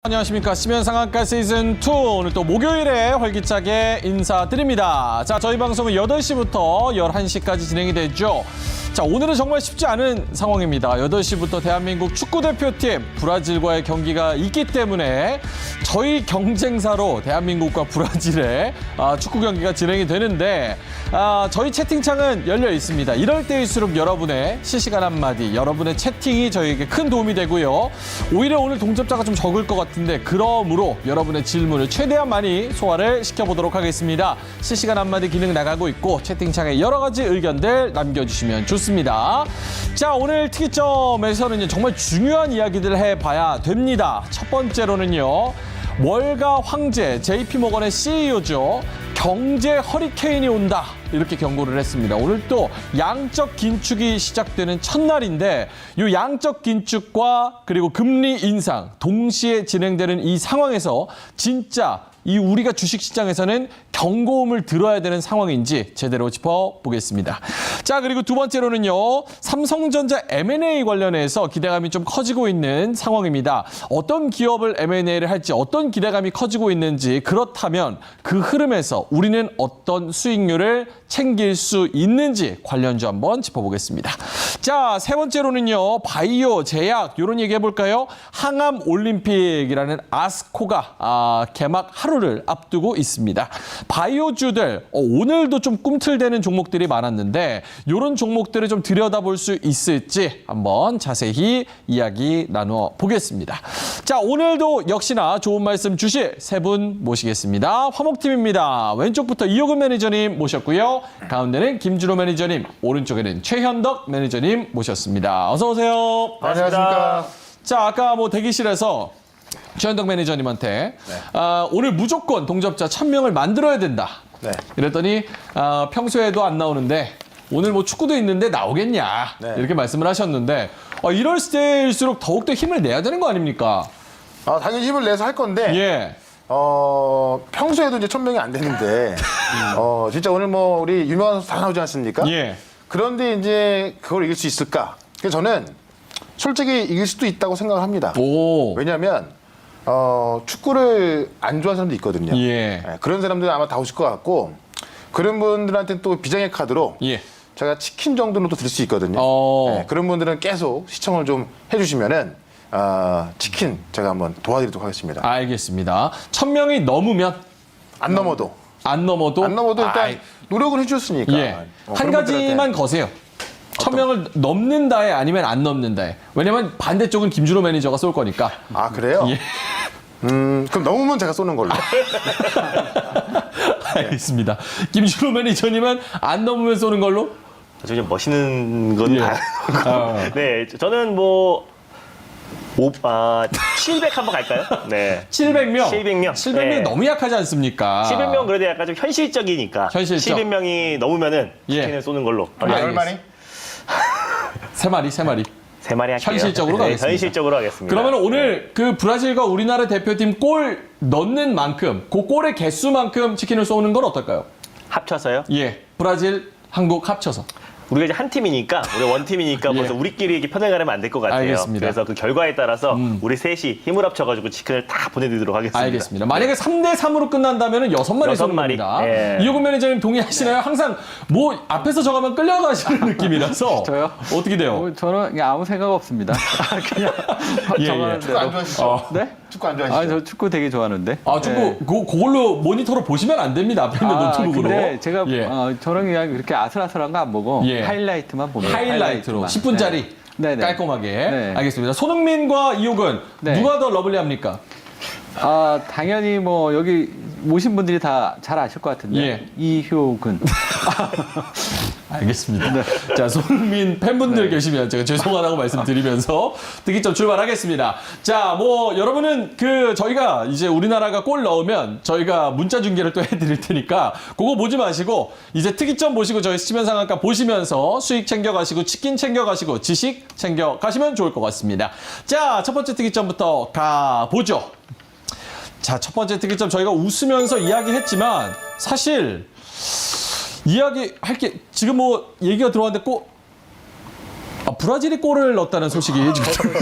안녕하십니까. 시면상한가 시즌2 오늘 또 목요일에 활기차게 인사드립니다. 자, 저희 방송은 8시부터 11시까지 진행이 되죠. 자, 오늘은 정말 쉽지 않은 상황입니다. 8시부터 대한민국 축구대표팀 브라질과의 경기가 있기 때문에 저희 경쟁사로 대한민국과 브라질의 축구 경기가 진행이 되는데 저희 채팅창은 열려 있습니다. 이럴 때일수록 여러분의 실시간 한마디, 여러분의 채팅이 저희에게 큰 도움이 되고요. 오히려 오늘 동접자가 좀 적을 것 같은데 그러므로 여러분의 질문을 최대한 많이 소화를 시켜보도록 하겠습니다. 실시간 한마디 기능 나가고 있고 채팅창에 여러 가지 의견들 남겨주시면 좋습니다. 자, 오늘 특이점에서는 정말 중요한 이야기들을 해봐야 됩니다. 첫 번째로는요. 월가 황제 JP모건의 CEO죠. 경제 허리케인이 온다. 이렇게 경고를 했습니다. 오늘 또 양적 긴축이 시작되는 첫날인데 이 양적 긴축과 그리고 금리 인상 동시에 진행되는 이 상황에서 진짜 이 우리가 주식시장에서는 경고음을 들어야 되는 상황인지 제대로 짚어보겠습니다. 자, 그리고 두 번째로는요. 삼성전자 M&A 관련해서 기대감이 좀 커지고 있는 상황입니다. 어떤 기업을 M&A를 할지 어떤 기대감이 커지고 있는지 그렇다면 그 흐름에서 우리는 어떤 수익률을 챙길 수 있는지 관련주 한번 짚어보겠습니다. 자, 세 번째로는요. 바이오, 제약 이런 얘기 해볼까요? 항암 올림픽이라는 아스코가 개막 하루를 앞두고 있습니다. 바이오주들 오늘도 좀 꿈틀대는 종목들이 많았는데 이런 종목들을 좀 들여다볼 수 있을지 한번 자세히 이야기 나누어 보겠습니다. 자, 오늘도 역시나 좋은 말씀 주실 세 분 모시겠습니다. 화목팀입니다. 왼쪽부터 이호근 매니저님 모셨고요. 가운데는 김준호 매니저님, 오른쪽에는 최현덕 매니저님 모셨습니다. 어서 오세요. 안녕하십니까. 자, 아까 대기실에서 최현덕 매니저님한테 오늘 무조건 동접자 1000명을 만들어야 된다. 네. 이랬더니 평소에도 안 나오는데 오늘 축구도 있는데 나오겠냐. 네. 이렇게 말씀을 하셨는데 이럴 때일수록 더욱더 힘을 내야 되는 거 아닙니까? 당연히 힘을 내서 할 건데 예. 평소에도 이제 1000명이 안 되는데 진짜 오늘 우리 유명한 선수 다 나오지 않습니까? 예. 그런데 이제 그걸 이길 수 있을까? 그래서 저는 솔직히 이길 수도 있다고 생각을 합니다. 오. 왜냐하면 축구를 안 좋아하는 사람도 있거든요. 예. 그런 사람들은 아마 다 오실 것 같고 그런 분들한테는 또 비장의 카드로 예. 제가 치킨 정도는 또 드릴 수 있거든요. 그런 분들은 계속 시청을 좀 해주시면은 치킨 제가 한번 도와드리도록 하겠습니다. 알겠습니다. 1000명이 넘으면 안 넘어도 일단 노력은 해주셨으니까. 예. 한 가지만 거세요. 1000명을 넘는다에 아니면 안 넘는다에. 왜냐면 반대쪽은 김준호 매니저가 쏠 거니까. 아, 그래요? 예. 그럼 넘으면 제가 쏘는 걸로. 알겠습니다. 김준호 매니저님은 안 넘으면 쏘는 걸로? 아주 좀 멋있는 건 예. 네, 저는 700 한번 갈까요? 네. 700명? 700명. 700명이 네. 너무 약하지 않습니까? 700명 그래도 약간 좀 현실적이니까. 현실적. 700명이 넘으면은 예. 치킨을 쏘는 걸로. 얼마니? 3마리. 3마리 할게요. 현실적으로 가겠습니다. 현실적으로 하겠습니다. 그러면 오늘 그 브라질과 우리나라 대표팀 골 넣는 만큼, 그 골의 개수만큼 치킨을 쏘는 건 어떨까요? 합쳐서요? 예. 브라질, 한국 합쳐서. 우리가 이제 한 팀이니까, 우리 원팀이니까 예. 벌써 우리끼리 이렇게 편을 가르면 안 될 것 같아요. 알겠습니다. 그래서 그 결과에 따라서 우리 셋이 힘을 합쳐가지고 치킨을 다 보내드리도록 하겠습니다. 알겠습니다. 만약에 3대3으로 끝난다면 6마리 쏘는 6마리. 겁니다. 예. 이호근 매니저님 동의하시나요? 항상 앞에서 저가면 끌려가시는 느낌이라서. 저요? 어떻게 돼요? 저는 그냥 아무 생각 없습니다. 그냥 예, 정하는 축구 안 대로. 좋아하시죠? 네? 축구 안 좋아하시죠? 저 축구 되게 좋아하는데. 축구, 그걸로 모니터로 보시면 안 됩니다. 앞에 있는 노트북으로. 근데 제가 예. 저는 그냥 그렇게 아슬아슬한 거 안 보고 예. 하이라이트만 봅니다. 하이라이트로 10분짜리 네. 네네. 깔끔하게. 네. 알겠습니다. 손흥민과 이호근 네. 누가 더 러블리합니까? 당연히 여기 모신 분들이 다 잘 아실 것 같은데. 예. 이효근. 알겠습니다. 자, 손흥민 팬분들 계시면 제가 죄송하다고 말씀드리면서 특이점 출발하겠습니다. 자, 여러분은 저희가 이제 우리나라가 골 넣으면 저희가 문자 중계를 또 해드릴 테니까 그거 보지 마시고 이제 특이점 보시고 저희 시면상한가 보시면서 수익 챙겨가시고 치킨 챙겨가시고 지식 챙겨가시면 좋을 것 같습니다. 자, 첫 번째 특이점부터 가보죠. 자, 첫 번째 특이점 저희가 웃으면서 이야기했지만 사실 이야기할 게 지금 얘기가 들어왔는데 꼭 브라질이 골을 넣었다는 소식이 지금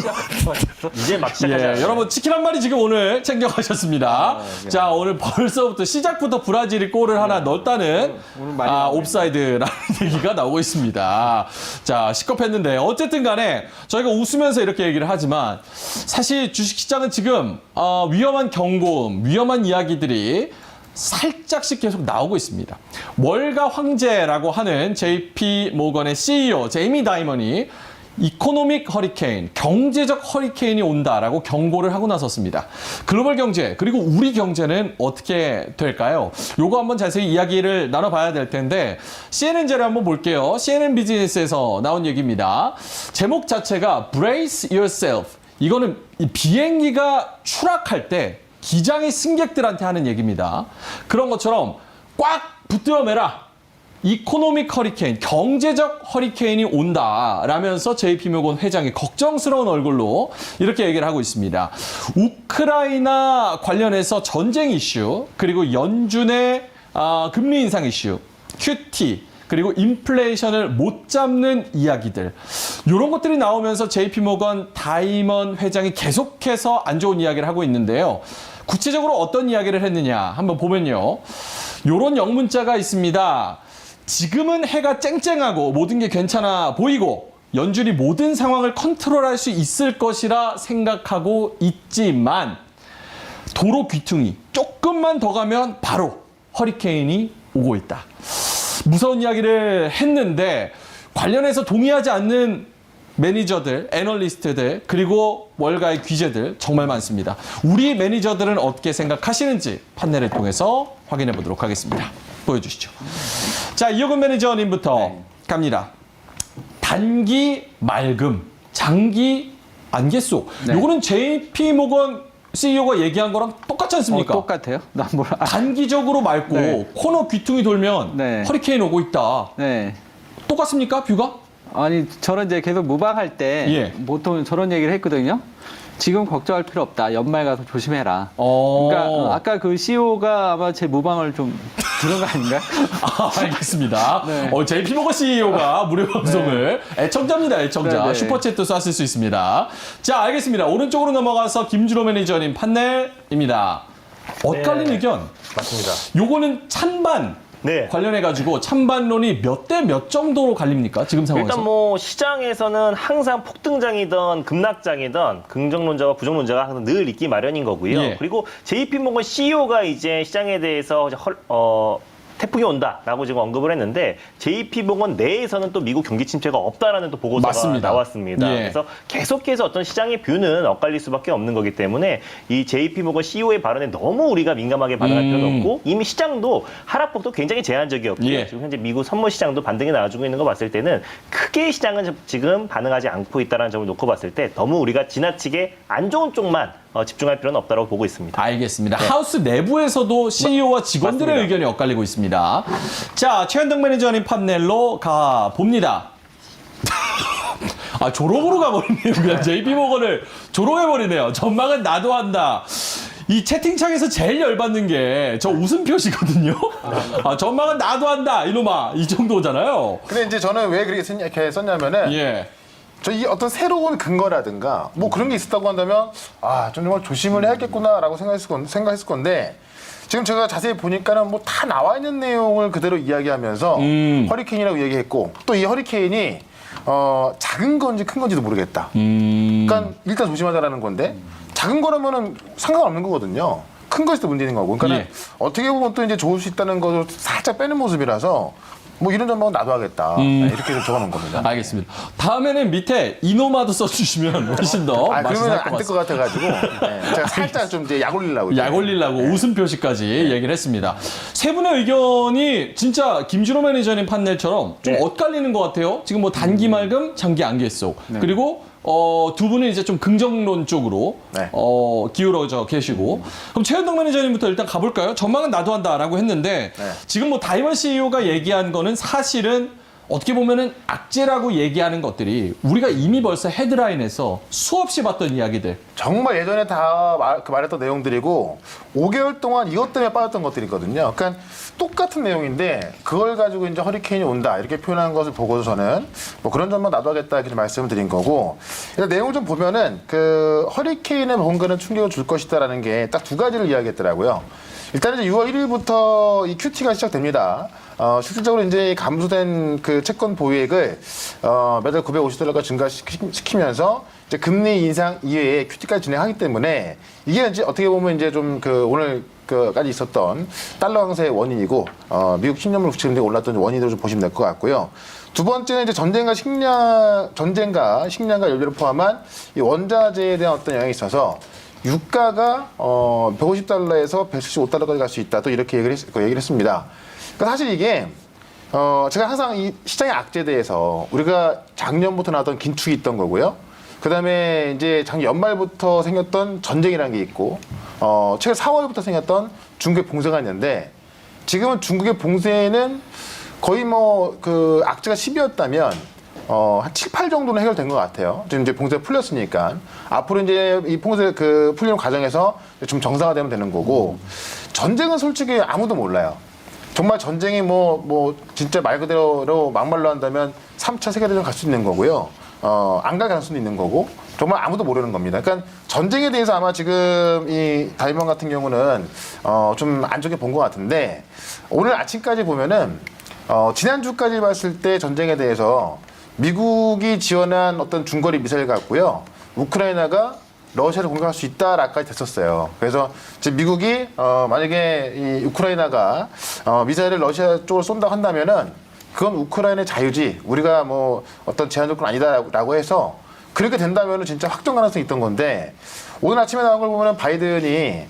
이제 막 시작하잖아요. 예, 여러분 치킨 한 마리 지금 오늘 챙겨가셨습니다. 자, 오늘 벌써부터 시작부터 브라질이 골을 하나 넣었다는 오늘 많이 나오네요. 옵사이드라는 얘기가 나오고 있습니다. 자, 시겁했는데 어쨌든 간에 저희가 웃으면서 이렇게 얘기를 하지만 사실 주식시장은 지금 위험한 경고음, 위험한 이야기들이 살짝씩 계속 나오고 있습니다. 월가 황제라고 하는 JP 모건의 CEO 제이미 다이먼이 이코노믹 허리케인, 경제적 허리케인이 온다라고 경고를 하고 나섰습니다. 글로벌 경제 그리고 우리 경제는 어떻게 될까요? 요거 한번 자세히 이야기를 나눠봐야 될 텐데 CNN제를 한번 볼게요. CNN 비즈니스에서 나온 얘기입니다. 제목 자체가 Brace Yourself. 이거는 이 비행기가 추락할 때 기장의 승객들한테 하는 얘기입니다. 그런 것처럼 꽉 붙들어 매라. 이코노믹 허리케인, 경제적 허리케인이 온다라면서 JP모건 회장이 걱정스러운 얼굴로 이렇게 얘기를 하고 있습니다. 우크라이나 관련해서 전쟁 이슈, 그리고 연준의 금리 인상 이슈, QT, 그리고 인플레이션을 못 잡는 이야기들, 이런 것들이 나오면서 JP모건 다이먼 회장이 계속해서 안 좋은 이야기를 하고 있는데요. 구체적으로 어떤 이야기를 했느냐 한번 보면요. 이런 영문자가 있습니다. 지금은 해가 쨍쨍하고 모든 게 괜찮아 보이고 연준이 모든 상황을 컨트롤할 수 있을 것이라 생각하고 있지만 도로 귀퉁이 조금만 더 가면 바로 허리케인이 오고 있다. 무서운 이야기를 했는데 관련해서 동의하지 않는 매니저들, 애널리스트들, 그리고 월가의 귀재들 정말 많습니다. 우리 매니저들은 어떻게 생각하시는지 판넬을 통해서 확인해 보도록 하겠습니다. 보여주시죠. 자, 이호근 매니저님부터 갑니다. 단기 맑음, 장기 안개속. 네. 요거는 JP모건 CEO가 얘기한 거랑 똑같지 않습니까? 똑같아요. 난 뭐라. 단기적으로 맑고 네. 코너 귀퉁이 돌면 네. 허리케인 오고 있다. 네. 똑같습니까? 뷰가? 아니 저는 이제 계속 무방할 때 예. 보통 저런 얘기를 했거든요. 지금 걱정할 필요 없다. 연말 가서 조심해라. 어. 그러니까 아까 그 CEO가 아마 제 무방을 좀 들은 거 아닌가요? 알겠습니다. 네. JP모건 CEO가 무료 방송을 애청자입니다. 애청자. 네, 네. 슈퍼챗도 쐈을 수 있습니다. 자, 알겠습니다. 오른쪽으로 넘어가서 김준호 매니저님 판넬입니다. 엇갈린 네. 의견. 맞습니다. 요거는 찬반 네. 관련해가지고 찬반론이 몇 대 몇 정도로 갈립니까? 지금 상황에서? 일단 뭐 시장에서는 항상 폭등장이든 급락장이든 긍정론자와 부정론자가 항상 늘 있기 마련인 거고요. 예. 그리고 JP모건 CEO가 이제 시장에 대해서 태풍이 온다라고 지금 언급을 했는데 JP모건 내에서는 또 미국 경기 침체가 없다라는 또 보고서가 맞습니다. 나왔습니다. 예. 그래서 계속해서 어떤 시장의 뷰는 엇갈릴 수밖에 없는 거기 때문에 이 JP모건 CEO의 발언에 너무 우리가 민감하게 반응할 필요는 없고 이미 시장도 하락폭도 굉장히 제한적이었고요. 예. 지금 현재 미국 선물 시장도 반등이 나와주고 있는 거 봤을 때는 크게 시장은 지금 반응하지 않고 있다는 점을 놓고 봤을 때 너무 우리가 지나치게 안 좋은 쪽만 집중할 필요는 없다고 보고 있습니다. 알겠습니다. 하우스 내부에서도 CEO와 직원들의 맞습니다. 의견이 엇갈리고 있습니다. 자, 최현덕 매니저님 판넬로 가봅니다. 조롱으로 가버리네요. 그냥 JP모건을 조롱해버리네요. 전망은 나도 한다. 이 채팅창에서 제일 열받는 게 저 웃음 표시거든요. 전망은 나도 한다. 이놈아. 이 정도잖아요. 근데 이제 저는 왜 그렇게 이렇게 썼냐면은 예. 저 이 어떤 새로운 근거라든가 뭐 그런 게 있었다고 한다면 좀 정말 조심을 해야겠구나라고 생각했을 건데 지금 제가 자세히 보니까는 뭐 다 나와 있는 내용을 그대로 이야기하면서 허리케인이라고 얘기했고 또 이 허리케인이 작은 건지 큰 건지도 모르겠다. 그러니까 일단 조심하자라는 건데 작은 거라면은 상관없는 거거든요. 큰 것이 더 문제인 거고. 그러니까 예. 어떻게 보면 또 이제 좋을 수 있다는 것을 살짝 빼는 모습이라서 뭐 이런 전망은 나도 하겠다. 이렇게 좀 적어놓은 겁니다. 알겠습니다. 다음에는 밑에 이노마도 써주시면 훨씬 더 맛이 그러면 살 안 것 될 것 같습니다. 같아가지고 제가 살짝 좀 이제 약 올리려고. 약 올리려고 웃음 표시까지 얘기를 했습니다. 세 분의 의견이 진짜 김준호 매니저님 판넬처럼 좀 네. 엇갈리는 것 같아요. 지금 뭐 단기 맑음, 장기 안개 속. 그리고 두 분은 이제 좀 긍정론 쪽으로 네. 기울어져 계시고. 그럼 최현덕 매니저님부터 일단 가볼까요? 전망은 나도 한다라고 했는데 네. 지금 뭐 다이먼 CEO가 얘기한 거는 사실은 어떻게 보면은 악재라고 얘기하는 것들이 우리가 이미 벌써 헤드라인에서 수없이 봤던 이야기들. 정말 예전에 다 말했던 내용들이고 5개월 동안 이것 때문에 빠졌던 것들이거든요. 그러니까 똑같은 내용인데 그걸 가지고 이제 허리케인이 온다 이렇게 표현한 것을 보고서 저는 뭐 그런 점만 놔둬야겠다 이렇게 말씀을 드린 거고, 일단 내용을 좀 보면은 그 허리케인의 뭔가는 충격을 줄 것이다라는 게 딱 두 가지를 이야기했더라고요. 일단 이제 6월 1일부터 이 QT가 시작됩니다. 실질적으로 이제 감소된 그 채권 보유액을 매달 950달러가 증가시키면서 이제 금리 인상 이외에 QT까지 진행하기 때문에 이게 이제 어떻게 보면 이제 좀 그 오늘 까지 있었던 달러 강세의 원인이고 미국 10년물 국채 금리가 올랐던 원인으로 좀 보시면 될 것 같고요. 두 번째는 이제 전쟁과 식량과 연료를 포함한 이 원자재에 대한 어떤 영향이 있어서 유가가 150달러에서 175달러까지 갈 수 있다. 또 이렇게 얘기를 했습니다. 그러니까 사실 이게 제가 항상 이 시장의 악재에 대해서 우리가 작년부터 나왔던 긴축이 있던 거고요. 그다음에 이제 작년 연말부터 생겼던 전쟁이라는 게 있고 최근 4월부터 생겼던 중국의 봉쇄가 있는데, 지금은 중국의 봉쇄는 거의 뭐 그 악재가 10이었다면 한 7, 8 정도는 해결된 것 같아요. 지금 이제 봉쇄가 풀렸으니까 앞으로 이제 이 봉쇄 그 풀리는 과정에서 좀 정상화되면 되는 거고, 전쟁은 솔직히 아무도 몰라요. 정말 전쟁이 뭐 진짜 말 그대로 막말로 한다면 3차 세계대전 갈 수 있는 거고요. 안 갈 가능성도 있는 거고, 정말 아무도 모르는 겁니다. 그러니까 전쟁에 대해서 아마 지금 이 다이먼 같은 경우는 좀 안 좋게 본 것 같은데, 오늘 아침까지 보면은 지난주까지 봤을 때 전쟁에 대해서 미국이 지원한 어떤 중거리 미사일 같고요, 우크라이나가 러시아를 공격할 수 있다라까지 됐었어요. 그래서 지금 미국이 만약에 이 우크라이나가 미사일을 러시아 쪽으로 쏜다고 한다면은 그건 우크라이나의 자유지, 우리가 뭐 어떤 제한 조건 아니다라고 해서 그렇게 된다면은 진짜 확정 가능성이 있던 건데, 오늘 아침에 나온 걸 보면은 바이든이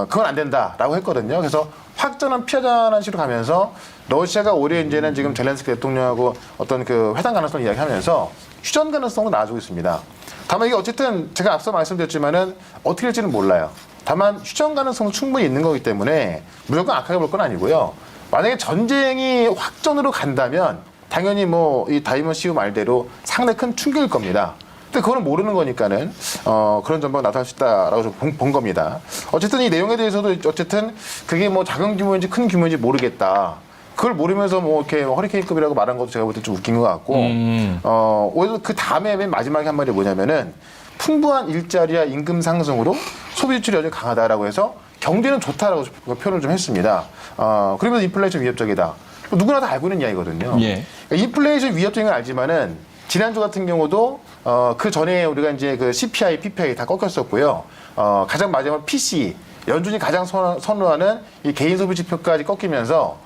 그건 안 된다라고 했거든요. 그래서 확전은 피하자는 식으로 가면서 러시아가 오히려 이제는 지금 젤렌스키 대통령하고 어떤 그 회담 가능성을 이야기하면서 휴전 가능성으로 나아지고 있습니다. 다만 이게 어쨌든 제가 앞서 말씀드렸지만은 어떻게 될지는 몰라요. 다만 휴전 가능성은 충분히 있는 거기 때문에 무조건 악하게 볼 건 아니고요. 만약에 전쟁이 확전으로 간다면 당연히 뭐 이 다이먼 CEO 말대로 상당히 큰 충격일 겁니다. 근데 그거는 모르는 거니까는 그런 전망이 나타날 수 있다라고 좀 본 겁니다. 어쨌든 이 내용에 대해서도 어쨌든 그게 뭐 작은 규모인지 큰 규모인지 모르겠다. 그걸 모르면서 뭐 이렇게 허리케인급이라고 말한 것도 제가 볼 때 좀 웃긴 것 같고, 오히려 그 다음에 맨 마지막에 한 말이 뭐냐면은 풍부한 일자리와 임금 상승으로 소비 지출이 여전히 강하다라고 해서 경제는 좋다라고 표현을 좀 했습니다. 그러면서 인플레이션 위협적이다. 누구나 다 알고 있는 이야기거든요. 예. 그러니까 인플레이션 위협적인 걸 알지만은 지난주 같은 경우도 그 전에 우리가 이제 그 CPI, PPI 다 꺾였었고요. 가장 마지막 PCE, 연준이 가장 선호하는 이 개인 소비 지표까지 꺾이면서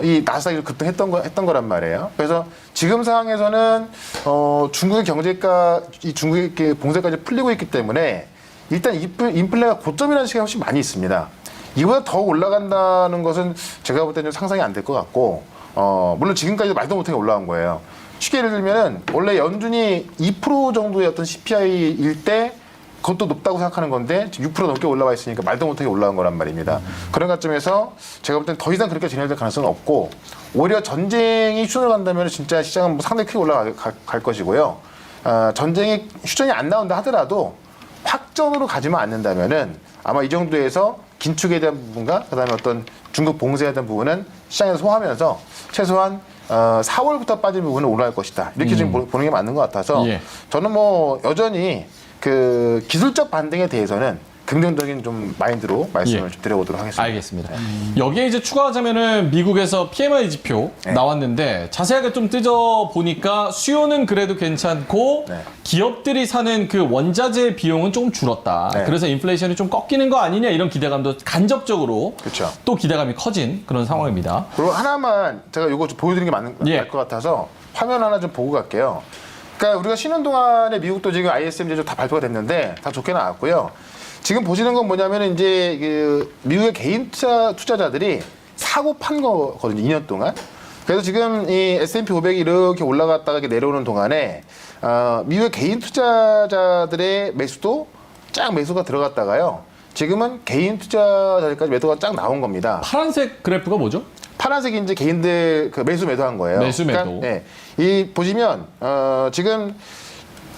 이 나스닥이 급등했던 거란 말이에요. 그래서 지금 상황에서는 중국의 경제가 이 중국의 봉쇄까지 풀리고 있기 때문에 일단 인플레가 고점이라는 시각이 훨씬 많이 있습니다. 이보다 더 올라간다는 것은 제가 볼 때는 상상이 안 될 것 같고, 물론 지금까지도 말도 못하게 올라간 거예요. 쉽게 예를 들면은 원래 연준이 2% 정도의 어떤 CPI일 때 그것도 높다고 생각하는 건데 지금 6% 넘게 올라와 있으니까 말도 못하게 올라간 거란 말입니다. 그런 관점에서 제가 볼 때는 더 이상 그렇게 진행될 가능성은 없고, 오히려 전쟁이 휴전을 간다면 진짜 시장은 뭐 상당히 크게 올라갈 것이고요. 전쟁이 휴전이 안 나온다 하더라도 확전으로 가지만 않는다면은 아마 이 정도에서 긴축에 대한 부분과 그다음에 어떤 중국 봉쇄에 대한 부분은 시장에서 소화하면서 최소한 4월부터 빠진 부분은 올라갈 것이다. 이렇게 지금 보는 게 맞는 것 같아서, 예. 저는 뭐 여전히 그 기술적 반등에 대해서는 긍정적인 좀 마인드로 말씀을 좀 드려보도록 하겠습니다. 알겠습니다. 여기에 이제 추가하자면은 미국에서 PMI 지표 나왔는데 자세하게 좀 뜯어 보니까 수요는 그래도 괜찮고 네. 기업들이 사는 그 원자재 비용은 조금 줄었다. 네. 그래서 인플레이션이 좀 꺾이는 거 아니냐 이런 기대감도 간접적으로 그렇죠. 또 기대감이 커진 그런 상황입니다. 그리고 하나만 제가 이거 좀 보여드리는 게 맞을 것 같아서 화면 하나 좀 보고 갈게요. 그러니까 우리가 쉬는 동안에 미국도 지금 ISM 제조 다 발표가 됐는데 다 좋게 나왔고요. 지금 보시는 건 뭐냐면 이제 그 미국의 개인 투자자들이 사고 판 거거든요. 2년 동안. 그래서 지금 이 S&P 500이 이렇게 올라갔다가 이렇게 내려오는 동안에 미국의 개인 투자자들의 매수도 쫙 매수가 들어갔다가요. 지금은 개인 투자자들까지 매도가 쫙 나온 겁니다. 파란색 그래프가 뭐죠? 파란색이 이제 개인들 그 매도한 거예요. 매수. 예. 이 보시면 지금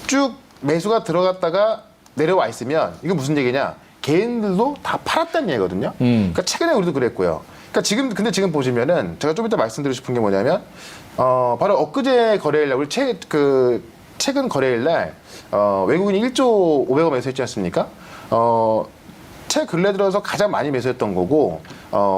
쭉 매수가 들어갔다가 내려와 있으면 이거 무슨 얘기냐? 개인들도 다 팔았다는 얘기거든요. 그러니까 최근에 우리도 그랬고요. 그러니까 근데 지금 보시면은 제가 좀 이따 말씀드리고 싶은 게 뭐냐면 바로 엊그제 거래일 날 우리 최근 거래일 날 외국인이 1조 500억 매수했지 않습니까? 최근래 들어서 가장 많이 매수했던 거고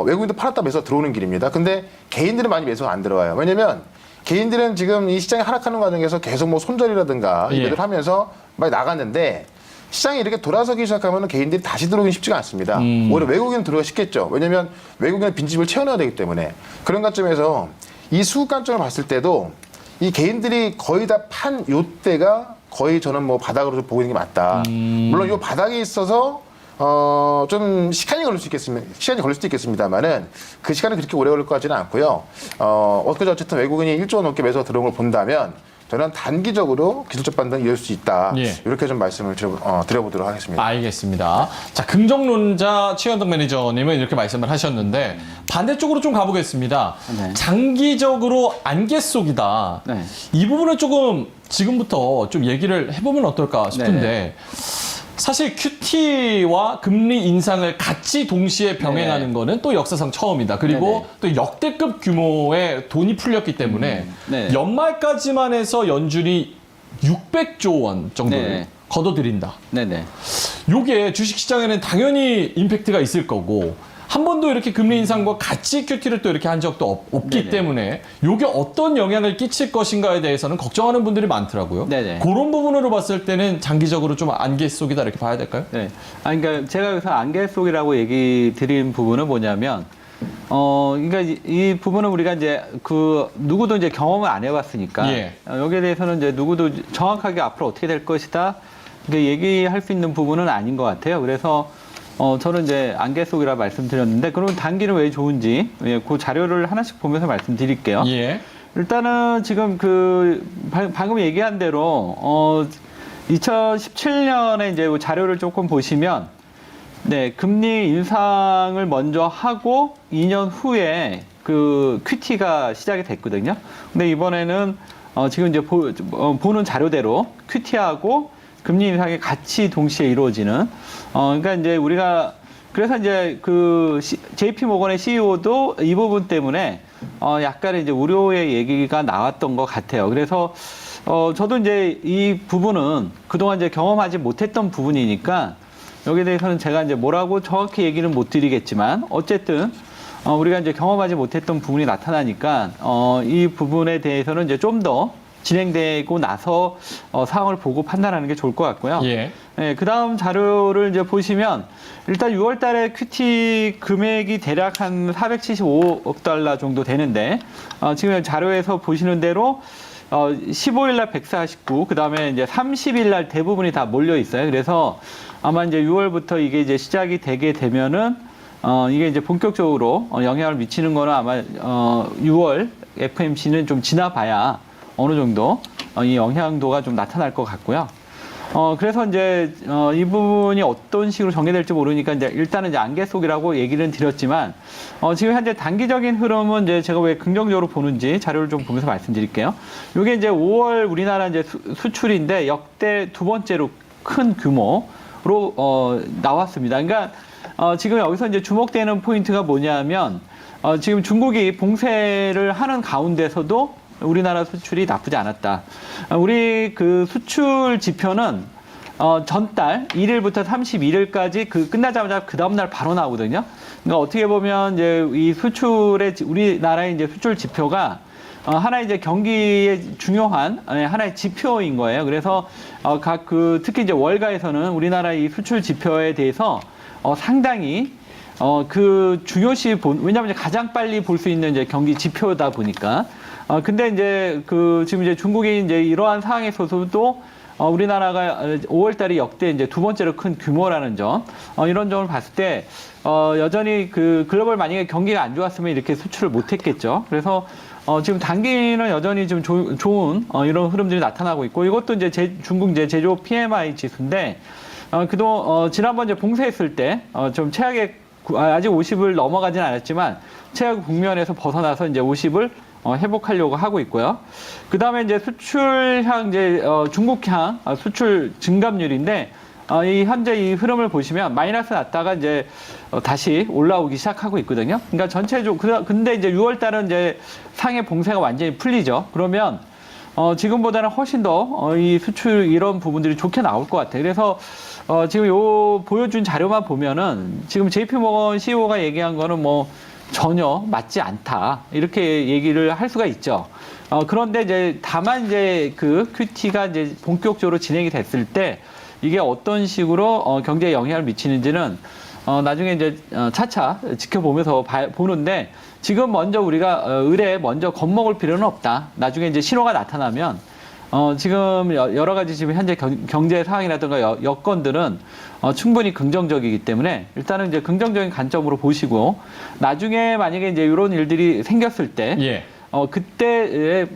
외국인도 팔았다 매수 들어오는 길입니다. 근데 개인들은 많이 매수가 안 들어와요. 왜냐면 개인들은 지금 이 시장이 하락하는 과정에서 계속 뭐 손절이라든가 이런 걸 하면서 많이 나갔는데 시장이 이렇게 돌아서기 시작하면 개인들이 다시 들어오기 쉽지가 않습니다. 오히려 외국인은 들어오기 쉽겠죠. 왜냐면 외국인은 빈집을 채워넣어야 되기 때문에. 그런 관점에서 이 수급 관점을 봤을 때도 이 개인들이 거의 다 판 요때가 거의 저는 뭐 바닥으로 좀 보고 있는 게 맞다. 물론 요 바닥에 있어서 좀 시간이 걸릴 수도 있겠습니다만은 그 시간은 그렇게 오래 걸릴 것 같지는 않고요. 엊그제 어쨌든 외국인이 1조 넘게 매수가 들어온 걸 본다면 저는 단기적으로 기술적 반등이 이룰 수 있다. 예. 이렇게 좀 말씀을 드려보도록 하겠습니다. 알겠습니다. 자, 긍정론자 최현덕 매니저님은 이렇게 말씀을 하셨는데 반대쪽으로 좀 가보겠습니다. 네. 장기적으로 안개 속이다. 네. 이 부분을 조금 지금부터 좀 얘기를 해보면 어떨까 싶은데 네네. 사실 QT와 금리 인상을 같이 동시에 병행하는 네. 거는 또 역사상 처음이다. 그리고 또 역대급 규모의 돈이 풀렸기 때문에 네. 연말까지만 해서 연준이 600조 원 정도를 네. 걷어들인다. 네네. 요게 주식시장에는 당연히 임팩트가 있을 거고 한 번도 이렇게 금리 인상과 같이 QT를 또 이렇게 한 적도 없기 네네. 때문에 요게 어떤 영향을 끼칠 것인가에 대해서는 걱정하는 분들이 많더라고요. 네네. 그런 부분으로 봤을 때는 장기적으로 좀 안개 속이다 이렇게 봐야 될까요? 네. 그러니까 제가 여기서 안개 속이라고 얘기 드린 부분은 뭐냐면, 그러니까 이 부분은 우리가 이제 누구도 이제 경험을 안 해봤으니까, 예. 여기에 대해서는 이제 누구도 정확하게 앞으로 어떻게 될 것이다, 이렇게 얘기할 수 있는 부분은 아닌 것 같아요. 그래서, 저는 이제 안개 속이라 말씀드렸는데, 그럼 단기는 왜 좋은지, 그 자료를 하나씩 보면서 말씀드릴게요. 예. 일단은 지금 방금 얘기한 대로 2017년에 이제 자료를 조금 보시면 네, 금리 인상을 먼저 하고 2년 후에 그 QT가 시작이 됐거든요. 근데 이번에는 지금 이제 보는 자료대로 QT하고 금리 인상이 같이 동시에 이루어지는 그러니까 이제 우리가 그래서 이제 JP 모건의 CEO도 이 부분 때문에 약간의 이제 우려의 얘기가 나왔던 것 같아요. 그래서 저도 이제 이 부분은 그동안 이제 경험하지 못했던 부분이니까 여기에 대해서는 제가 이제 뭐라고 정확히 얘기는 못 드리겠지만 어쨌든 우리가 이제 경험하지 못했던 부분이 나타나니까 이 부분에 대해서는 이제 좀 더 진행되고 나서 상황을 보고 판단하는 게 좋을 것 같고요. 예. 네, 그 다음 자료를 이제 보시면 일단 6월 달에 QT 금액이 대략 한 475억 달러 정도 되는데 지금 자료에서 보시는 대로 15일 날 149, 그 다음에 이제 30일 날 대부분이 다 몰려 있어요. 그래서 아마 이제 6월부터 이게 이제 시작이 되게 되면은 이게 이제 본격적으로 영향을 미치는 거는 아마 6월 FMC는 좀 지나봐야 어느 정도 이 영향도가 좀 나타날 것 같고요. 그래서 이제 이 부분이 어떤 식으로 전개될지 모르니까 이제 일단은 이제 안개 속이라고 얘기는 드렸지만 지금 현재 단기적인 흐름은 이제 제가 왜 긍정적으로 보는지 자료를 좀 보면서 말씀드릴게요. 이게 이제 5월 우리나라 이제 수출인데 역대 두 번째로 큰 규모로 나왔습니다. 그러니까 지금 여기서 이제 주목되는 포인트가 뭐냐면 지금 중국이 봉쇄를 하는 가운데서도 우리나라 수출이 나쁘지 않았다. 우리 그 수출 지표는 전달 1일부터 31일까지 끝나자마자 그 다음날 바로 나오거든요. 그러니까 어떻게 보면 이제 이 우리나라의 이제 수출 지표가 하나의 이제 경기의 중요한 하나의 지표인 거예요. 그래서 특히 이제 월가에서는 우리나라 이 수출 지표에 대해서 상당히 그 중요시 왜냐하면 가장 빨리 볼 수 있는 이제 경기 지표다 보니까. 근데 이제 지금 이제 중국이 이제 이러한 상황에서도 우리나라가 5월 달이 역대 이제 두 번째로 큰 규모라는 점, 이런 점을 봤을 때, 여전히 글로벌 만약에 경기가 안 좋았으면 이렇게 수출을 못 했겠죠. 그래서, 지금 단기는 여전히 좀 좋은, 이런 흐름들이 나타나고 있고, 이것도 이제 중국 이제 제조 PMI 지수인데, 지난번 이제 봉쇄했을 때, 좀 최악의 아직 50을 넘어가진 않았지만 최악 국면에서 벗어나서 이제 50을 회복하려고 하고 있고요. 그 다음에 이제 수출향, 이제 중국향 수출 증감률인데 이 현재 이 흐름을 보시면 마이너스 났다가 이제 다시 올라오기 시작하고 있거든요. 그러니까 전체적으로 근데 이제 6월 달은 이제 상해 봉쇄가 완전히 풀리죠. 그러면 지금보다는 훨씬 더 이 수출 이런 부분들이 좋게 나올 것 같아요. 그래서 지금 요 보여준 자료만 보면은 지금 JP모건 CEO가 얘기한 거는 뭐 전혀 맞지 않다 이렇게 얘기를 할 수가 있죠. 그런데 이제 다만 이제 그 QT가 이제 본격적으로 진행이 됐을 때 이게 어떤 식으로 경제에 영향을 미치는지는 나중에 이제 차차 지켜보면서 보는데 지금 먼저 우리가 을에 먼저 겁먹을 필요는 없다. 나중에 이제 신호가 나타나면 지금 여러 가지 지금 현재 경제 상황이라든가 여건들은 충분히 긍정적이기 때문에 일단은 이제 긍정적인 관점으로 보시고 나중에 만약에 이제 이런 일들이 생겼을 때 예. 그때의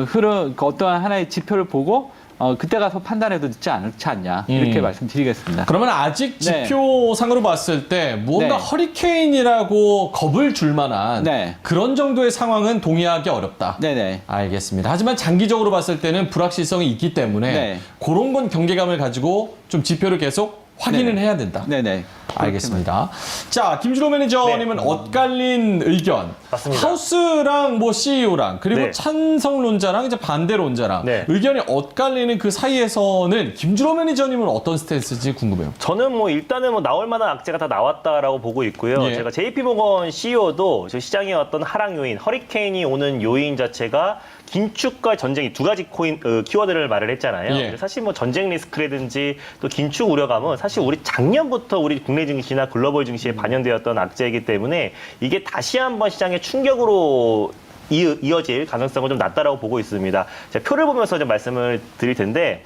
흐름 어떠한 하나의 지표를 보고 그때 가서 판단해도 늦지 않지 않냐 이렇게 말씀드리겠습니다. 그러면 아직 네. 지표상으로 봤을 때 무언가 네. 허리케인이라고 겁을 줄 만한 네. 그런 정도의 상황은 동의하기 어렵다. 네네. 알겠습니다. 하지만 장기적으로 봤을 때는 불확실성이 있기 때문에 네. 그런 건 경계감을 가지고 좀 지표를 계속 확인은 네네. 해야 된다. 네네. 알겠습니다. 자, 김준호 매니저님은 엇갈린 의견. 맞습니다. 하우스랑 뭐 CEO랑 그리고 네. 찬성론자랑 이제 반대론자랑 네. 의견이 엇갈리는 그 사이에서는 김준호 매니저님은 어떤 스탠스인지 궁금해요. 저는 뭐 일단은 뭐 나올 만한 악재가 다 나왔다라고 보고 있고요. 예. 제가 JP모건 CEO도 저 시장의 어떤 하락 요인, 허리케인이 오는 요인 자체가 긴축과 전쟁이 두 가지 키워드를 말을 했잖아요. 예. 근데 사실 뭐 전쟁 리스크라든지 또 긴축 우려감은 사실 우리 작년부터 우리 국내 증시나 글로벌 증시에 반영되었던 악재이기 때문에 이게 다시 한번 시장의 충격으로 이어질 가능성은 좀 낮다라고 보고 있습니다. 제가 표를 보면서 좀 말씀을 드릴 텐데,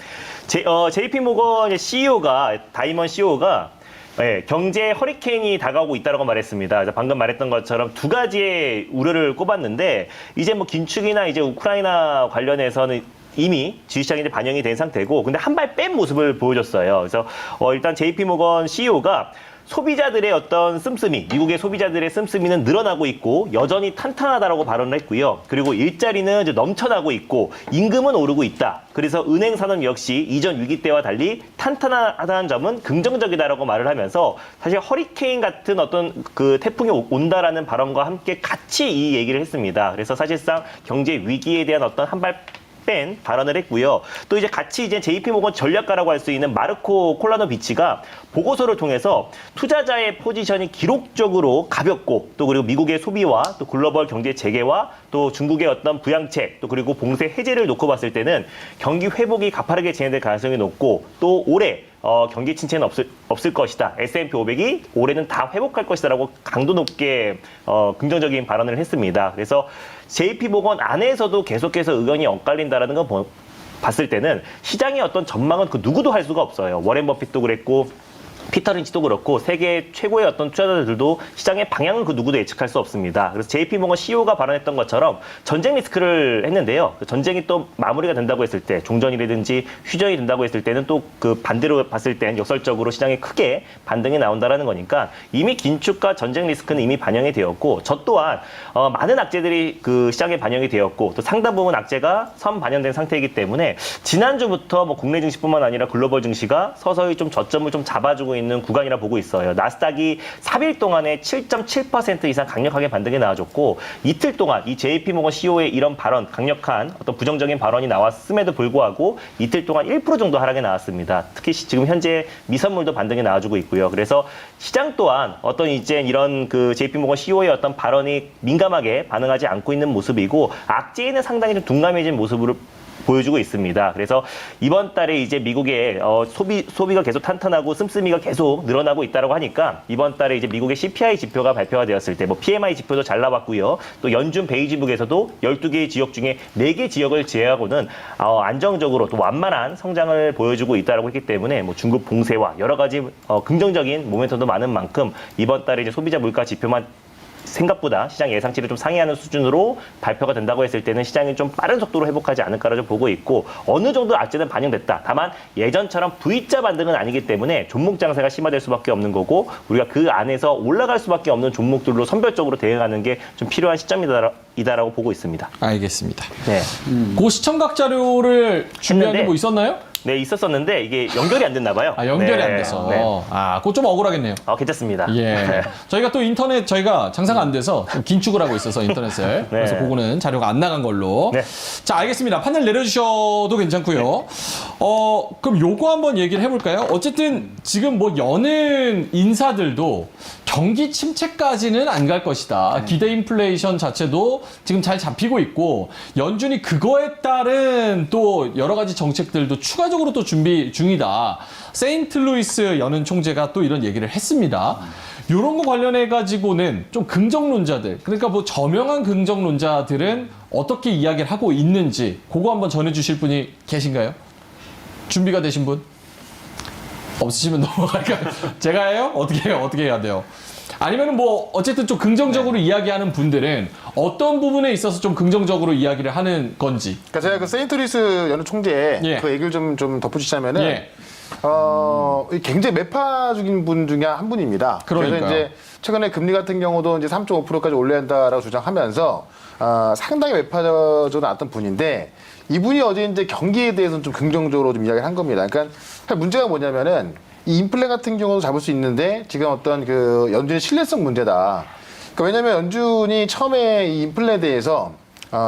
JP모건 CEO가, 다이먼 CEO가 네, 경제 허리케인이 다가오고 있다고 말했습니다. 방금 말했던 것처럼 두 가지의 우려를 꼽았는데, 이제 뭐 긴축이나 이제 우크라이나 관련해서는 이미 주식시장에 이제 반영이 된 상태고, 근데 한 발 뺀 모습을 보여줬어요. 그래서 일단 JP모건 CEO가 소비자들의 어떤 씀씀이, 미국의 소비자들의 씀씀이는 늘어나고 있고 여전히 탄탄하다라고 발언을 했고요. 그리고 일자리는 이제 넘쳐나고 있고 임금은 오르고 있다. 그래서 은행 산업 역시 이전 위기 때와 달리 탄탄하다는 점은 긍정적이다라고 말을 하면서 사실 허리케인 같은 어떤 그 태풍이 온다라는 발언과 함께 같이 이 얘기를 했습니다. 그래서 사실상 경제 위기에 대한 어떤 한 발 뺀 발언을 했고요. 또 이제 같이 이제 JP모건 전략가라고 할 수 있는 마르코 콜라노비치가 보고서를 통해서 투자자의 포지션이 기록적으로 가볍고 또 그리고 미국의 소비와 또 글로벌 경제 재개와 또 중국의 어떤 부양책 또 그리고 봉쇄 해제를 놓고 봤을 때는 경기 회복이 가파르게 진행될 가능성이 높고 또 올해 경기 침체는 없을 것이다. S&P 500이 올해는 다 회복할 것이다라고 강도 높게 긍정적인 발언을 했습니다. 그래서 JP모건 안에서도 계속해서 의견이 엇갈린다라는 거 봤을 때는 시장의 어떤 전망은 그 누구도 할 수가 없어요. 워렌 버핏도 그랬고 피터 린치도 그렇고 세계 최고의 어떤 투자자들도 시장의 방향은 그 누구도 예측할 수 없습니다. 그래서 JP모건 CEO가 발언했던 것처럼 전쟁 리스크를 했는데요. 전쟁이 또 마무리가 된다고 했을 때 종전이라든지 휴전이 된다고 했을 때는 또 그 반대로 봤을 땐 역설적으로 시장에 크게 반등이 나온다라는 거니까 이미 긴축과 전쟁 리스크는 이미 반영이 되었고 저 또한 많은 악재들이 그 시장에 반영이 되었고 또 상당 부분 악재가 선반영된 상태이기 때문에 지난주부터 뭐 국내 증시뿐만 아니라 글로벌 증시가 서서히 좀 저점을 좀 잡아주고 있는 구간이라 보고 있어요. 나스닥이 3일 동안에 7.7% 이상 강력하게 반등이 나와줬고 이틀 동안 이 JP모건 CEO의 이런 발언, 강력한 어떤 부정적인 발언이 나왔음에도 불구하고 이틀 동안 1% 정도 하락이 나왔습니다. 특히 지금 현재 미선물도 반등이 나와주고 있고요. 그래서 시장 또한 어떤 이제 이런 그 JP모건 CEO의 어떤 발언이 민감하게 반응하지 않고 있는 모습이고 악재에는 상당히 좀 둔감해진 모습으로 보여주고 있습니다. 그래서 이번 달에 이제 미국의 소비가 계속 탄탄하고 씀씀이가 계속 늘어나고 있다고 하니까 이번 달에 이제 미국의 CPI 지표가 발표가 되었을 때 뭐 PMI 지표도 잘 나왔고요. 또 연준 베이지북에서도 12개의 지역 중에 4개 지역을 제외하고는 안정적으로 또 완만한 성장을 보여주고 있다고 했기 때문에 뭐 중국 봉쇄와 여러 가지 긍정적인 모멘텀도 많은 만큼 이번 달에 이제 소비자 물가 지표만 생각보다 시장 예상치를 좀 상회하는 수준으로 발표가 된다고 했을 때는 시장이 좀 빠른 속도로 회복하지 않을까라 좀 보고 있고 어느 정도 악재는 반영됐다. 다만 예전처럼 V자 반등은 아니기 때문에 종목 장세가 심화될 수밖에 없는 거고 우리가 그 안에서 올라갈 수밖에 없는 종목들로 선별적으로 대응하는 게 좀 필요한 시점이다라고 보고 있습니다. 알겠습니다. 네. 그 시청각 자료를 준비한 게 했는데 뭐 있었나요? 네, 있었었는데 이게 연결이 안 됐나 봐요. 아, 연결이 네. 안 돼서. 네. 아, 그거 좀 억울하겠네요. 괜찮습니다. 예. 저희가 또 인터넷 저희가 장사가 안 돼서 좀 긴축을 하고 있어서 인터넷을. 그래서 그거는 자료가 안 나간 걸로. 네. 자, 알겠습니다. 판을 내려주셔도 괜찮고요. 그럼 요거 한번 얘기를 해볼까요? 어쨌든 지금 뭐 여는 인사들도 경기 침체까지는 안 갈 것이다. 기대 인플레이션 자체도 지금 잘 잡히고 있고 연준이 그거에 따른 또 여러 가지 정책들도 추가적으로 또 준비 중이다. 세인트루이스 연은 총재가 또 이런 얘기를 했습니다. 이런 거 관련해 가지고는 좀 긍정론자들, 그러니까 뭐 저명한 긍정론자들은 어떻게 이야기를 하고 있는지 그거 한번 전해주실 분이 계신가요? 준비가 되신 분? 없으시면 넘어갈까요? 제가 해요? 어떻게 해요? 어떻게 해야 돼요? 아니면은 뭐 어쨌든 좀 긍정적으로 이야기하는 분들은 어떤 부분에 있어서 좀 긍정적으로 이야기를 하는 건지. 그러니까 제가 그 세인트루이스 연은 총재 예. 그 얘기를 좀 덧붙이자면은 예. 굉장히 매파적인 분 중에 한 분입니다. 그러니까요. 그래서 이제 최근에 금리 같은 경우도 이제 3.5%까지 올려야 한다라고 주장하면서 상당히 매파적으로 나왔던 분인데 이분이 어제 이제 경기에 대해서는 좀 긍정적으로 좀 이야기를 한 겁니다. 그러니까 사실 문제가 뭐냐면은 이 인플레 같은 경우도 잡을 수 있는데 지금 어떤 그 연준의 신뢰성 문제다. 그러니까 왜냐면 연준이 처음에 이 인플레에 대해서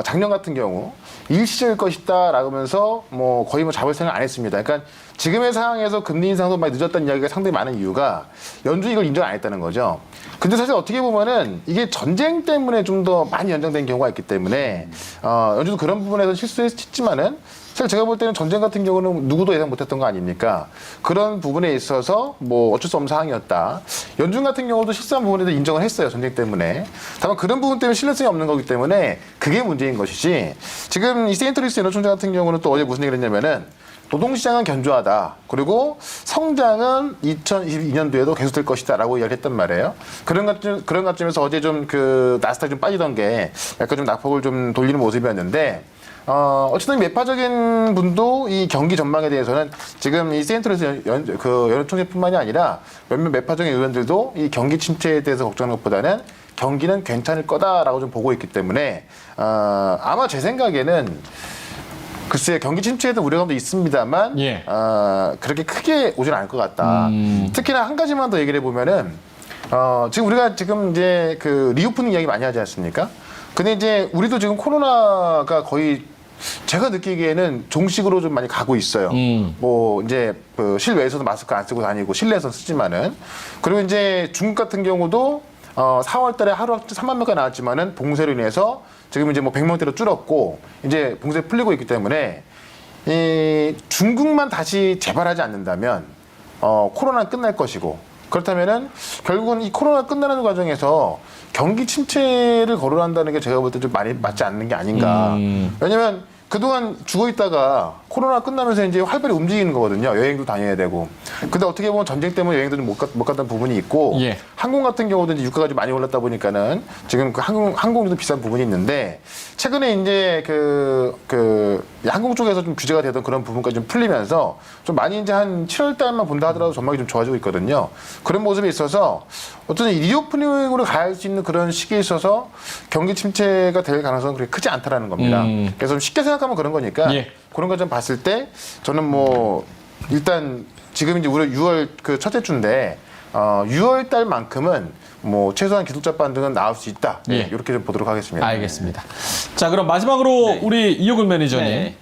작년 같은 경우 일시적일 것이다 라고 하면서 뭐 거의 뭐 잡을 생각 안 했습니다. 그러니까 지금의 상황에서 금리 인상도 많이 늦었다는 이야기가 상당히 많은 이유가 연준이 이걸 인정 안 했다는 거죠. 근데 사실 어떻게 보면은 이게 전쟁 때문에 좀 더 많이 연장된 경우가 있기 때문에 연준도 그런 부분에서 실수했지만은 사실 제가 볼 때는 전쟁 같은 경우는 누구도 예상 못했던 거 아닙니까? 그런 부분에 있어서 뭐 어쩔 수 없는 상황이었다. 연준 같은 경우도 실수한 부분에 대해서 인정을 했어요. 전쟁 때문에. 다만 그런 부분 때문에 신뢰성이 없는 거기 때문에 그게 문제인 것이지. 지금 이 세인트루이스 연은 총재 같은 경우는 또 어제 무슨 얘기를 했냐면은 노동시장은 견조하다. 그리고 성장은 2022년도에도 계속될 것이다라고 이야기를 했단 말이에요. 그런 관점에서 어제 좀 그 나스닥이 좀 빠지던 게 약간 좀 낙폭을 좀 돌리는 모습이었는데 어쨌든 매파적인 분도 이 경기 전망에 대해서는 지금 이 세인트루이스 연은 총재뿐만이 아니라 몇몇 매파적인 의원들도 이 경기 침체에 대해서 걱정하는 것보다는 경기는 괜찮을 거다라고 좀 보고 있기 때문에 아마 제 생각에는 글쎄 경기 침체에 대한 우려감도 있습니다만 예. 그렇게 크게 오지는 않을 것 같다. 특히나 한 가지만 더 얘기를 해보면은 지금 우리가 지금 이제 그 리오프닝 이야기 많이 하지 않습니까? 근데 이제 우리도 지금 코로나가 거의 제가 느끼기에는 종식으로 좀 많이 가고 있어요. 뭐 이제 그 실외에서도 마스크 안 쓰고 다니고 실내에서 쓰지만은 그리고 이제 중국 같은 경우도 4월달에 하루 3만 명가 나왔지만은 봉쇄로 인해서 지금 이제 뭐 100명대로 줄었고 이제 봉쇄 풀리고 있기 때문에 이 중국만 다시 재발하지 않는다면 코로나는 끝날 것이고 그렇다면은 결국은 이 코로나 끝나는 과정에서 경기 침체를 거론한다는 게 제가 볼 때 좀 많이 맞지 않는 게 아닌가. 왜냐면 그동안 죽어 있다가 코로나 끝나면서 이제 활발히 움직이는 거거든요. 여행도 다녀야 되고. 근데 어떻게 보면 전쟁 때문에 여행도 좀 못 갔던 부분이 있고 예. 항공 같은 경우도 이제 유가가 좀 많이 올랐다 보니까는 지금 그 항공도 비싼 부분이 있는데 최근에 이제 그 항공 쪽에서 좀 규제가 되던 그런 부분까지 좀 풀리면서 좀 많이 이제 한 7월 달만 본다 하더라도 전망이 좀 좋아지고 있거든요. 그런 모습에 있어서 어떤 리오프닝으로 갈 수 있는 그런 시기에 있어서 경기 침체가 될 가능성은 그렇게 크지 않다라는 겁니다. 그래서 좀 쉽게 생각하면 그런 거니까 예. 그런 거 좀 봤을 때 저는 뭐 일단 지금 이제 우리 6월 그 첫째 주인데 6월 달만큼은 뭐 최소한 기술자 반등은 나올 수 있다. 네, 예. 이렇게 좀 보도록 하겠습니다. 알겠습니다. 자, 그럼 마지막으로 우리 이효근 매니저님, 네.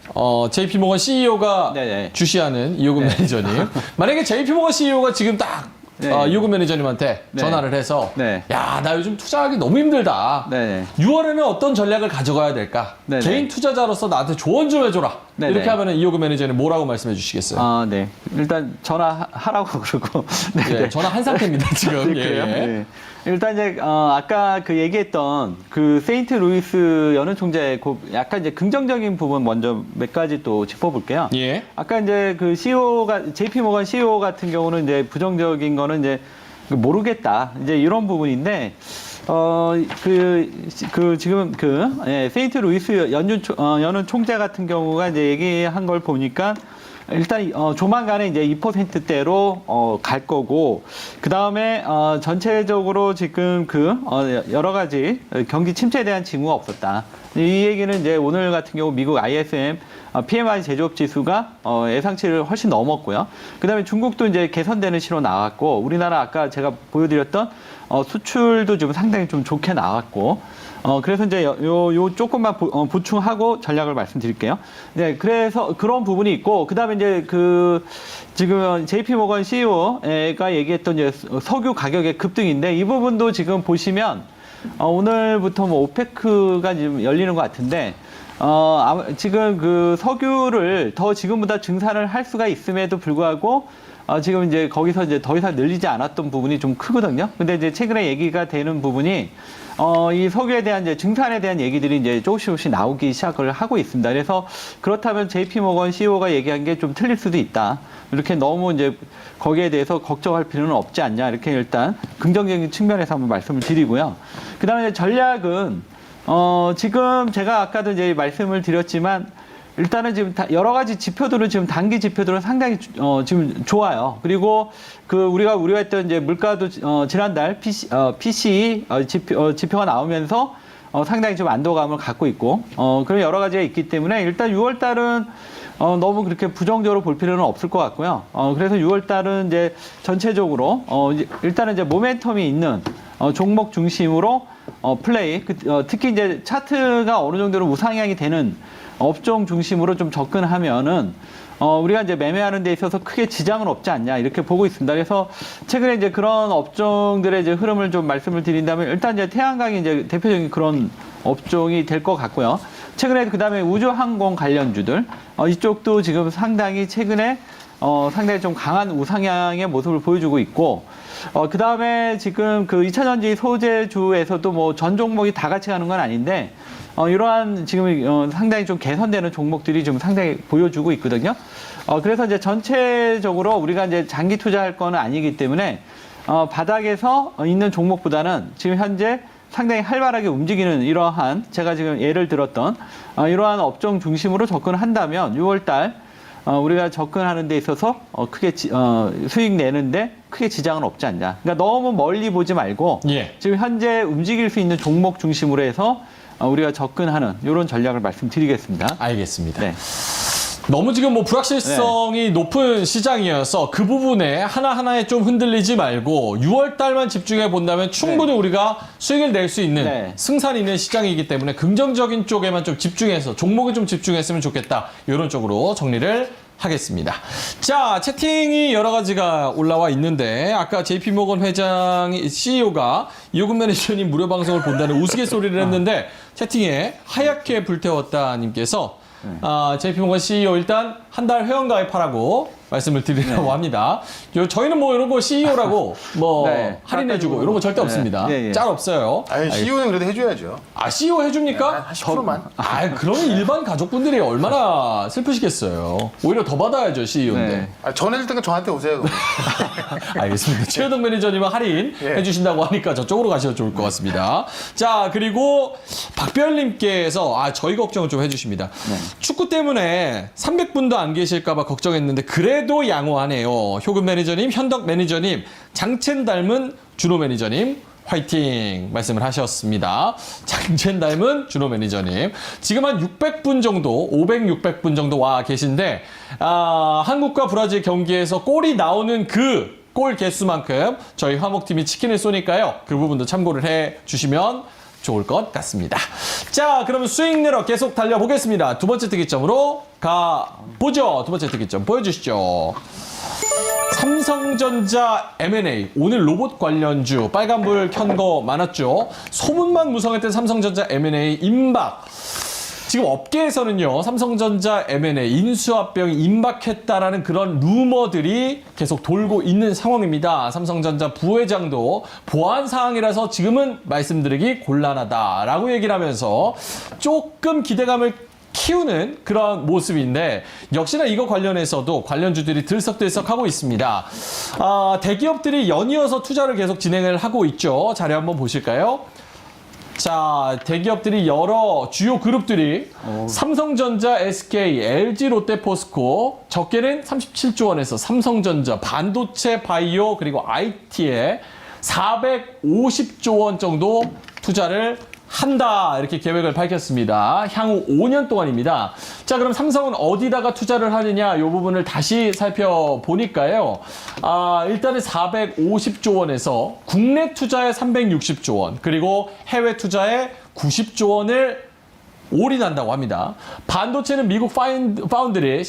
JP모건 CEO가 네. 주시하는 이효근 매니저님. 만약에 JP모건 CEO가 지금 딱 네. 이효근 매니저님한테 네. 전화를 해서 네. 야, 나 요즘 투자하기 너무 힘들다. 네. 6월에는 어떤 전략을 가져가야 될까? 네. 개인 투자자로서 나한테 조언 좀 해줘라. 네. 이렇게 하면 이효근 매니저님 뭐라고 말씀해 주시겠어요? 네. 일단 전화하라고 그러고. 네. 예, 전화 한 상태입니다, 지금. 네, 그래요? 예. 네. 일단 이제 아까 그 얘기했던 그 세인트 루이스 연은 총재 약간 이제 긍정적인 부분 먼저 몇 가지 또 짚어볼게요. 예. 아까 이제 그 CEO가 JP 모건 CEO 같은 경우는 이제 부정적인 거는 이제 모르겠다 이제 이런 부분인데 지금 세인트 루이스 연은 총재 같은 경우가 이제 얘기한 걸 보니까 일단 조만간에 이제 2%대로 갈 거고, 그 다음에 전체적으로 지금 여러 가지 경기 침체에 대한 징후가 없었다. 이 얘기는 이제 오늘 같은 경우 미국 ISM PMI 제조업 지수가 예상치를 훨씬 넘었고요. 그 다음에 중국도 이제 개선되는 신호 나왔고, 우리나라 아까 제가 보여드렸던 수출도 지금 상당히 좀 좋게 나왔고, 그래서 이제 요 조금만 보충하고 전략을 말씀드릴게요. 네, 그래서 그런 부분이 있고, 그 다음에 이제 지금 JP 모건 CEO가 얘기했던 이제 석유 가격의 급등인데, 이 부분도 지금 보시면, 오늘부터 뭐 오페크가 지금 열리는 것 같은데, 지금 석유를 더 지금보다 증산을 할 수가 있음에도 불구하고, 지금 이제 거기서 이제 더 이상 늘리지 않았던 부분이 좀 크거든요. 근데 이제 최근에 얘기가 되는 부분이, 이 석유에 대한 이제 증산에 대한 얘기들이 이제 조금씩 나오기 시작을 하고 있습니다. 그래서 그렇다면 JP 모건 CEO가 얘기한 게 좀 틀릴 수도 있다. 이렇게 너무 이제 거기에 대해서 걱정할 필요는 없지 않냐. 이렇게 일단 긍정적인 측면에서 한번 말씀을 드리고요. 그 다음에 전략은, 지금 제가 아까도 이제 말씀을 드렸지만, 일단은 지금 여러 가지 지표들은 지금 단기 지표들은 상당히 지금 좋아요. 그리고 우리가 우려했던 이제 물가도 지난달 PCE 지표가 나오면서 상당히 좀 안도감을 갖고 있고, 그런 여러 가지가 있기 때문에 일단 6월 달은 너무 그렇게 부정적으로 볼 필요는 없을 것 같고요. 그래서 6월 달은 이제 전체적으로 일단은 이제 모멘텀이 있는 종목 중심으로 플레이, 특히 이제 차트가 어느 정도로 우상향이 되는 업종 중심으로 좀 접근하면은 우리가 이제 매매하는 데 있어서 크게 지장은 없지 않냐 이렇게 보고 있습니다. 그래서 최근에 이제 그런 업종들의 이제 흐름을 좀 말씀을 드린다면, 일단 이제 태양광이 이제 대표적인 그런 업종이 될 것 같고요. 최근에 그다음에 우주항공 관련주들 이쪽도 지금 상당히 최근에 상당히 좀 강한 우상향의 모습을 보여주고 있고, 그 다음에 지금 2차전지 소재주에서도 뭐 전 종목이 다 같이 가는 건 아닌데, 이러한 지금 상당히 좀 개선되는 종목들이 좀 상당히 보여주고 있거든요. 그래서 이제 전체적으로 우리가 이제 장기 투자할 거는 아니기 때문에, 바닥에서 있는 종목보다는 지금 현재 상당히 활발하게 움직이는 이러한, 제가 지금 예를 들었던 이러한 업종 중심으로 접근한다면 6월달 우리가 접근하는 데 있어서 크게 수익 내는데 크게 지장은 없지 않냐. 그러니까 너무 멀리 보지 말고, 예. 지금 현재 움직일 수 있는 종목 중심으로 해서 우리가 접근하는 이런 전략을 말씀드리겠습니다. 알겠습니다. 네. 너무 지금 뭐 불확실성이 높은 시장이어서 그 부분에 하나하나에 좀 흔들리지 말고 6월 달만 집중해 본다면 충분히 우리가 수익을 낼 수 있는 승산이 있는 시장이기 때문에 긍정적인 쪽에만 좀 집중해서 종목에 좀 집중했으면 좋겠다. 이런 쪽으로 정리를 하겠습니다. 자, 채팅이 여러 가지가 올라와 있는데, 아까 JP모건 회장 CEO가 이호근 매니저님 무료 방송을 본다는 우스갯소리를 했는데, 채팅에 하얗게 불태웠다 님께서 JP모건 CEO 일단 한 달 회원 가입하라고 말씀을 드리려고 합니다. 저희는 뭐 이런 거 CEO라고 뭐 할인해주고 이런 거 절대 없습니다. 짤 없어요. 아니, CEO는 그래도 해줘야죠. CEO 해줍니까? 한 10%만. 그러면 일반 가족분들이 얼마나 슬프시겠어요. 오히려 더 받아야죠, CEO인데. 전해줄 때는 저한테 오세요. 알겠습니다. 최효동 매니저님은 할인 해주신다고 하니까 저쪽으로 가셔도 좋을 것 같습니다. 자, 그리고 박별님께서 저희 걱정을 좀 해주십니다. 축구 때문에 300분도 안 계실까봐 걱정했는데 그래도 양호하네요. 효근 매니저님, 현덕 매니저님, 장첸 닮은 준호 매니저님 화이팅 말씀을 하셨습니다. 장첸 닮은 준호 매니저님. 지금 한 600분 정도, 500, 600분 정도 와 계신데 한국과 브라질 경기에서 골이 나오는 그 골 개수만큼 저희 화목팀이 치킨을 쏘니까요. 그 부분도 참고를 해주시면 좋을 것 같습니다. 자, 그러면 수익 내러 계속 달려보겠습니다. 두 번째 특이점으로 가보죠. 두 번째 특이점 보여주시죠. 삼성전자 M&A. 오늘 로봇 관련주 빨간불 켠 거 많았죠. 소문만 무성했던 삼성전자 M&A 임박. 지금 업계에서는요, 삼성전자 M&A 인수합병이 임박했다라는 그런 루머들이 계속 돌고 있는 상황입니다. 삼성전자 부회장도 보안 사항이라서 지금은 말씀드리기 곤란하다라고 얘기를 하면서 조금 기대감을 키우는 그런 모습인데, 역시나 이거 관련해서도 관련주들이 들썩들썩하고 있습니다. 대기업들이 연이어서 투자를 계속 진행을 하고 있죠. 자료 한번 보실까요? 자, 대기업들이 여러 주요 그룹들이 삼성전자, SK, LG, 롯데포스코 적게는 37조 원에서 삼성전자, 반도체, 바이오 그리고 IT에 450조 원 정도 투자를 한다 이렇게 계획을 밝혔습니다. 향후 5년 동안입니다. 자, 그럼 삼성은 어디다가 투자를 하느냐 이 부분을 다시 살펴보니까요. 일단은 450조 원에서 국내 투자에 360조 원 그리고 해외 투자에 90조 원을 올인한다고 합니다. 반도체는 미국 파운드리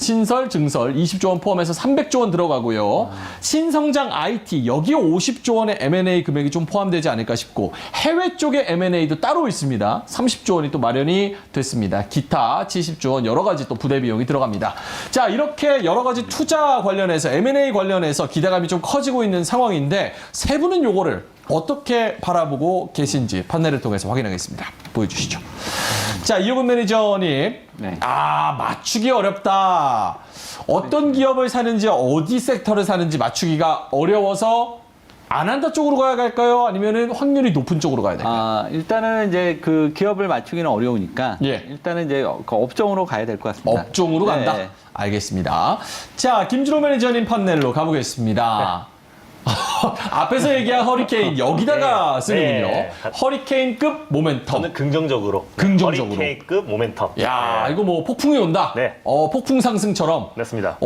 신설, 증설 20조 원 포함해서 300조 원 들어가고요. 신성장 IT 여기에 50조 원의 M&A 금액이 좀 포함되지 않을까 싶고 해외 쪽에 M&A도 따로 있습니다. 30조 원이 또 마련이 됐습니다. 기타 70조 원 여러 가지 또 부대 비용이 들어갑니다. 자, 이렇게 여러 가지 투자 관련해서 M&A 관련해서 기대감이 좀 커지고 있는 상황인데 세 분은 요거를 어떻게 바라보고 계신지 판넬을 통해서 확인하겠습니다. 보여주시죠. 자, 이호근 매니저님. 네. 맞추기 어렵다. 어떤 기업을 사는지 어디 섹터를 사는지 맞추기가 어려워서 안 한다 쪽으로 가야 할까요? 아니면은 확률이 높은 쪽으로 가야 될까요? 일단은 이제 그 기업을 맞추기는 어려우니까 예. 일단은 이제 그 업종으로 가야 될 것 같습니다. 업종으로 간다? 네. 알겠습니다. 자, 김준호 매니저님 판넬로 가보겠습니다. 앞에서 얘기한 허리케인 여기다가 네. 쓰는군요. 네. 허리케인급 모멘텀. 저는 긍정적으로. 긍정적으로. 허리케인급 모멘텀. 야, 네. 이거 뭐 폭풍이 온다. 네. 폭풍 상승처럼. 맞습니다.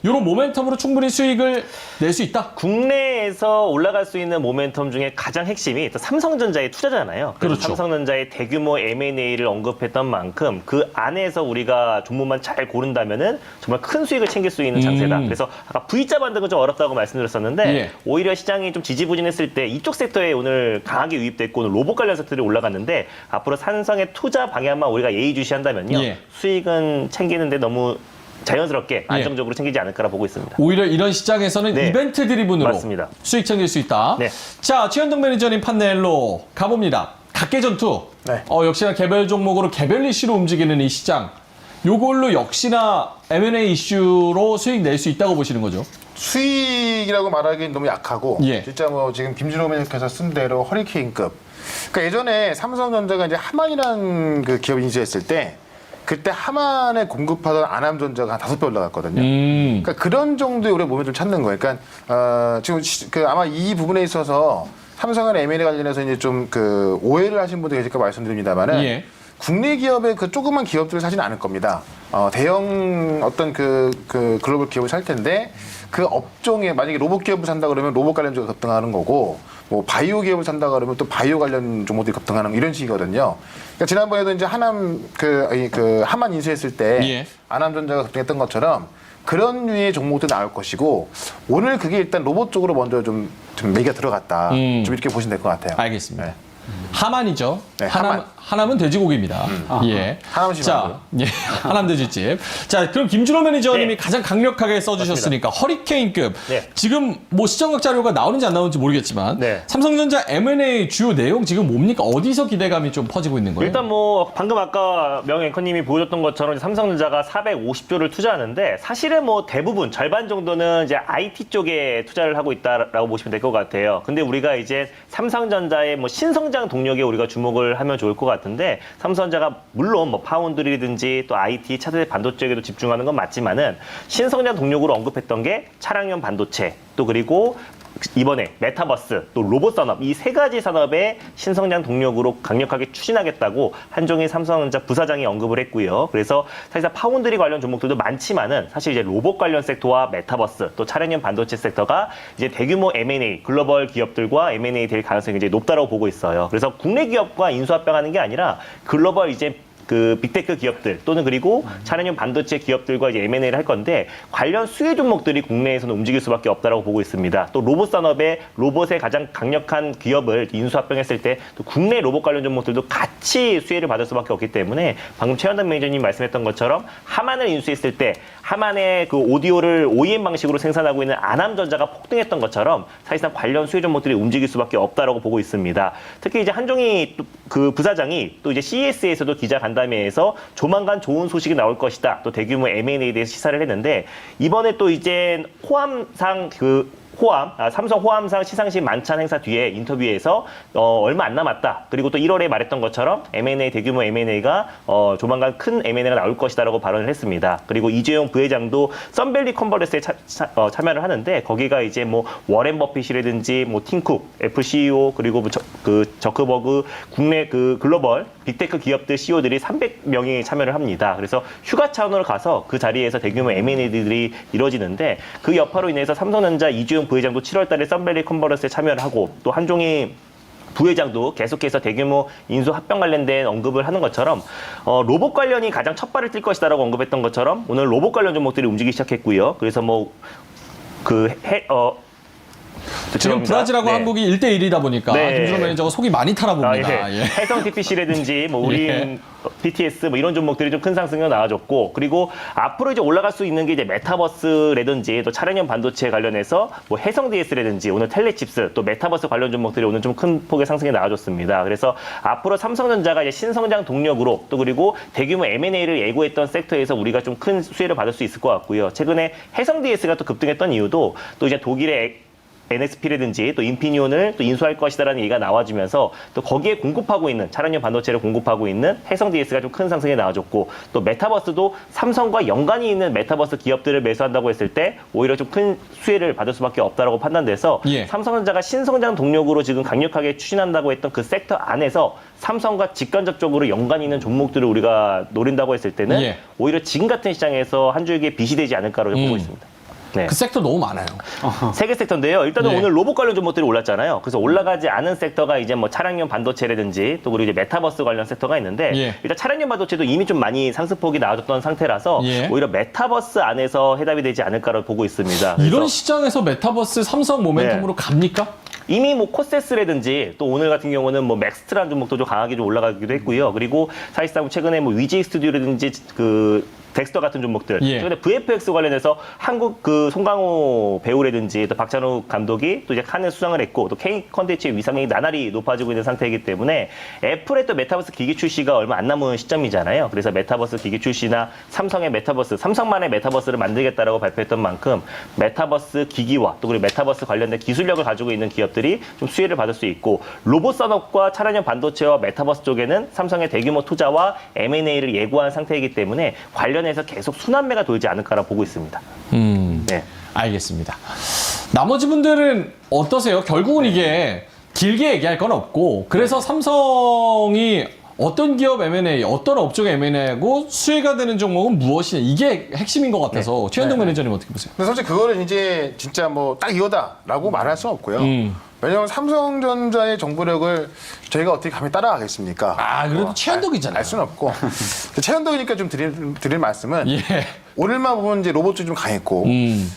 이런 모멘텀으로 충분히 수익을 낼 수 있다. 국내에서 올라갈 수 있는 모멘텀 중에 가장 핵심이 또 삼성전자의 투자잖아요. 그래서 그렇죠. 삼성전자의 대규모 M&A를 언급했던 만큼 그 안에서 우리가 종목만 잘 고른다면은 정말 큰 수익을 챙길 수 있는 장세다. 그래서 아까 V자 만드는 좀 어렵다고 말씀드렸었는데 예. 오히려 시장이 좀 지지부진했을 때 이쪽 섹터에 오늘 강하게 유입됐고 오늘 로봇 관련 섹터들이 올라갔는데 앞으로 삼성의 투자 방향만 우리가 예의주시한다면요. 예. 수익은 챙기는데 너무 자연스럽게 안정적으로 챙기지 않을까라 보고 있습니다. 오히려 이런 시장에서는 네. 이벤트 드리븐으로 맞습니다. 수익 챙길 수 있다. 네. 자, 최현동 매니저님 판넬로 가봅니다. 각계전투. 네. 역시나 개별 종목으로 개별 이슈로 움직이는 이 시장. 요걸로 역시나 M&A 이슈로 수익 낼 수 있다고 보시는 거죠? 수익이라고 말하기엔 너무 약하고 예. 진짜 뭐 지금 김준호 매니저께서 쓴 대로 허리케인급. 그러니까 예전에 삼성전자가 이제 하만이라는 그 기업을 인수했을 때 그때 하만에 공급하던 아남전자가 한 5배 올라갔거든요. 그러니까 그런 정도의 우리가 몸에 좀 찾는 거예요. 그러니까 지금 아마 이 부분에 있어서 삼성의 M&A 관련해서 이제 좀 그 오해를 하신 분들이 계실까 말씀드립니다만은 예. 국내 기업의 그 조그만 기업들을 사지는 않을 겁니다. 대형 어떤 그 글로벌 기업을 살 텐데 그 업종에 만약에 로봇 기업을 산다 그러면 로봇 관련 쪽이 급등하는 거고 뭐 바이오 기업을 산다 그러면 또 바이오 관련 종목들이 급등하는 이런 식이거든요. 그러니까 지난번에도 이제 하남 하만 인수했을 때 예. 아남전자가 급등했던 것처럼 그런 류의 종목도 나올 것이고 오늘 그게 일단 로봇 쪽으로 먼저 좀 매기가 들어갔다. 좀 이렇게 보시면 될 것 같아요. 알겠습니다. 네. 하만이죠. 네, 하남은 돼지고기입니다. 예. 하남 심하고요. 자, 예. 하남 돼지집. 자, 그럼 김준호 매니저님이 네. 가장 강력하게 써주셨으니까 허리케인급. 네. 지금 뭐 시청각 자료가 나오는지 안 나오는지 모르겠지만 네. 삼성전자 M&A 주요 내용 지금 뭡니까? 어디서 기대감이 좀 퍼지고 있는 거예요? 일단 뭐 방금 아까 명 앵커님이 보여줬던 것처럼 삼성전자가 450조를 투자하는데 사실은 뭐 대부분 절반 정도는 이제 IT 쪽에 투자를 하고 있다라고 보시면 될 것 같아요. 근데 우리가 이제 삼성전자의 뭐 신성장 동력에 우리가 주목을 하면 좋을 것 같은데 삼성전자가 물론 뭐 파운드리든지 또 IT 차세대 반도체에도 집중하는 건 맞지만은 신성장 동력으로 언급했던 게 차량용 반도체 또 그리고 이번에 메타버스 또 로봇 산업 이 세 가지 산업의 신성장 동력으로 강력하게 추진하겠다고 한종희 삼성전자 부사장이 언급을 했고요. 그래서 사실상 파운드리 관련 종목들도 많지만은 사실 이제 로봇 관련 섹터와 메타버스 또 차량용 반도체 섹터가 이제 대규모 M&A 글로벌 기업들과 M&A 될 가능성이 이제 높다라고 보고 있어요. 그래서 국내 기업과 인수합병하는 게 아니라 글로벌 이제 그 빅테크 기업들 또는 그리고 차량용 반도체 기업들과 이제 M&A를 할 건데 관련 수혜 종목들이 국내에서는 움직일 수밖에 없다라고 보고 있습니다. 또 로봇 산업의 로봇의 가장 강력한 기업을 인수합병했을 때 또 국내 로봇 관련 종목들도 같이 수혜를 받을 수밖에 없기 때문에 방금 최현덕 매니저님 말씀했던 것처럼 하만을 인수했을 때 하만의 그 오디오를 OEM 방식으로 생산하고 있는 아남전자가 폭등했던 것처럼 사실상 관련 수혜 종목들이 움직일 수밖에 없다라고 보고 있습니다. 특히 이제 한종희 그 부사장이 또 이제 CES에서도 기자 간담회에서 조만간 좋은 소식이 나올 것이다. 또 대규모 M&A에 대해서 시사를 했는데 이번에 또 이제 호암상 그 삼성 호암상 시상식 만찬 행사 뒤에 인터뷰에서 얼마 안 남았다. 그리고 또 1월에 말했던 것처럼 M&A 대규모 M&A가 조만간 큰 M&A가 나올 것이다라고 발언을 했습니다. 그리고 이재용 부회장도 썬밸리 컨버런스에 참여를 하는데 거기가 이제 뭐 워렌 버핏이라든지 뭐 팀쿡, 애플 CEO 그리고 저커버그 국내 그 글로벌 빅테크 기업들 CEO들이 300명이 참여를 합니다. 그래서 휴가 차원으로 가서 그 자리에서 대규모 M&A들이 이루어지는데 그 여파로 인해서 삼성전자 이재용 부회장도 7월 달에 썬밸리 컨버런스에 참여를 하고 또 한종희 부회장도 계속해서 대규모 인수 합병 관련된 언급을 하는 것처럼 로봇 관련이 가장 첫 발을 뛸 것이다라고 언급했던 것처럼 오늘 로봇 관련 종목들이 움직이기 시작했고요. 그래서 지금 브라질하고 네. 한국이 1대1이다 보니까 네. 김준호 매니저가 속이 많이 타나 봅니다. 예. 예. 해성 TPC라든지 뭐 우린 예. BTS 뭐 이런 종목들이 좀 큰 상승이 나와줬고 그리고 앞으로 이제 올라갈 수 있는 게 이제 메타버스라든지 또 차량용 반도체 관련해서 뭐 해성 DS라든지 오늘 텔레칩스 또 메타버스 관련 종목들이 오늘 좀 큰 폭의 상승이 나와줬습니다. 그래서 앞으로 삼성전자가 이제 신성장 동력으로 또 그리고 대규모 M&A를 예고했던 섹터에서 우리가 좀 큰 수혜를 받을 수 있을 것 같고요. 최근에 해성 DS가 또 급등했던 이유도 또 이제 독일의 NXP라든지 또 인피니온을 또 인수할 것이다라는 얘기가 나와주면서 또 거기에 공급하고 있는 차량용 반도체를 공급하고 있는 해성 DS가 좀 큰 상승이 나와줬고 또 메타버스도 삼성과 연관이 있는 메타버스 기업들을 매수한다고 했을 때 오히려 좀 큰 수혜를 받을 수밖에 없다라고 판단돼서 예. 삼성전자가 신성장 동력으로 지금 강력하게 추진한다고 했던 그 섹터 안에서 삼성과 직간접적으로 연관이 있는 종목들을 우리가 노린다고 했을 때는 예. 오히려 지금 같은 시장에서 한 줄기에 빛이 되지 않을까라고 보고 있습니다. 네. 그 섹터 너무 많아요. 세 개 섹터인데요. 일단은 예. 오늘 로봇 관련 종목들이 올랐잖아요. 그래서 올라가지 않은 섹터가 이제 뭐 차량용 반도체라든지 또 그리고 이제 메타버스 관련 섹터가 있는데 예. 일단 차량용 반도체도 이미 좀 많이 상승폭이 나와줬던 상태라서 예. 오히려 메타버스 안에서 해답이 되지 않을까라고 보고 있습니다. 그래서 이런 시장에서 메타버스 삼성 모멘텀으로 갑니까? 이미 뭐 코세스라든지 또 오늘 같은 경우는 뭐 맥스트라는 종목도 좀 강하게 좀 올라가기도 했고요. 그리고 사실상 최근에 뭐 위지 스튜디오라든지 그 덱스터 같은 종목들. 예. 최근에 VFX 관련해서 한국 그 송강호 배우라든지 또 박찬욱 감독이 또 이제 칸에 수상을 했고 또 K 컨텐츠의 위상이 나날이 높아지고 있는 상태이기 때문에 애플의 또 메타버스 기기 출시가 얼마 안 남은 시점이잖아요. 그래서 메타버스 기기 출시나 삼성의 메타버스, 삼성만의 메타버스를 만들겠다라고 발표했던 만큼 메타버스 기기와 또 그리고 메타버스 관련된 기술력을 가지고 있는 기업들이 좀 수혜를 받을 수 있고 로봇 산업과 차량용 반도체와 메타버스 쪽에는 삼성의 대규모 투자와 M&A를 예고한 상태이기 때문에 관련해서 계속 순환매가 돌지 않을까라고 보고 있습니다. 네. 알겠습니다. 나머지 분들은 어떠세요? 결국은 이게 길게 얘기할 건 없고 그래서 삼성이 어떤 기업 M&A, 어떤 업종의 M&A하고 수혜가 되는 종목은 무엇이냐 이게 핵심인 것 같아서 최현동 매니저님 어떻게 보세요? 근데 솔직히 그거는 이제 진짜 뭐 딱 이거다라고 말할 수는 없고요. 왜냐하면 삼성전자의 정보력을 저희가 어떻게 감히 따라가겠습니까? 아, 그래도 최현덕이잖아요. 알 수는 없고. 최현덕이니까 좀 드릴 말씀은 예. 오늘만 보면 이제 로봇 쪽이 좀 강했고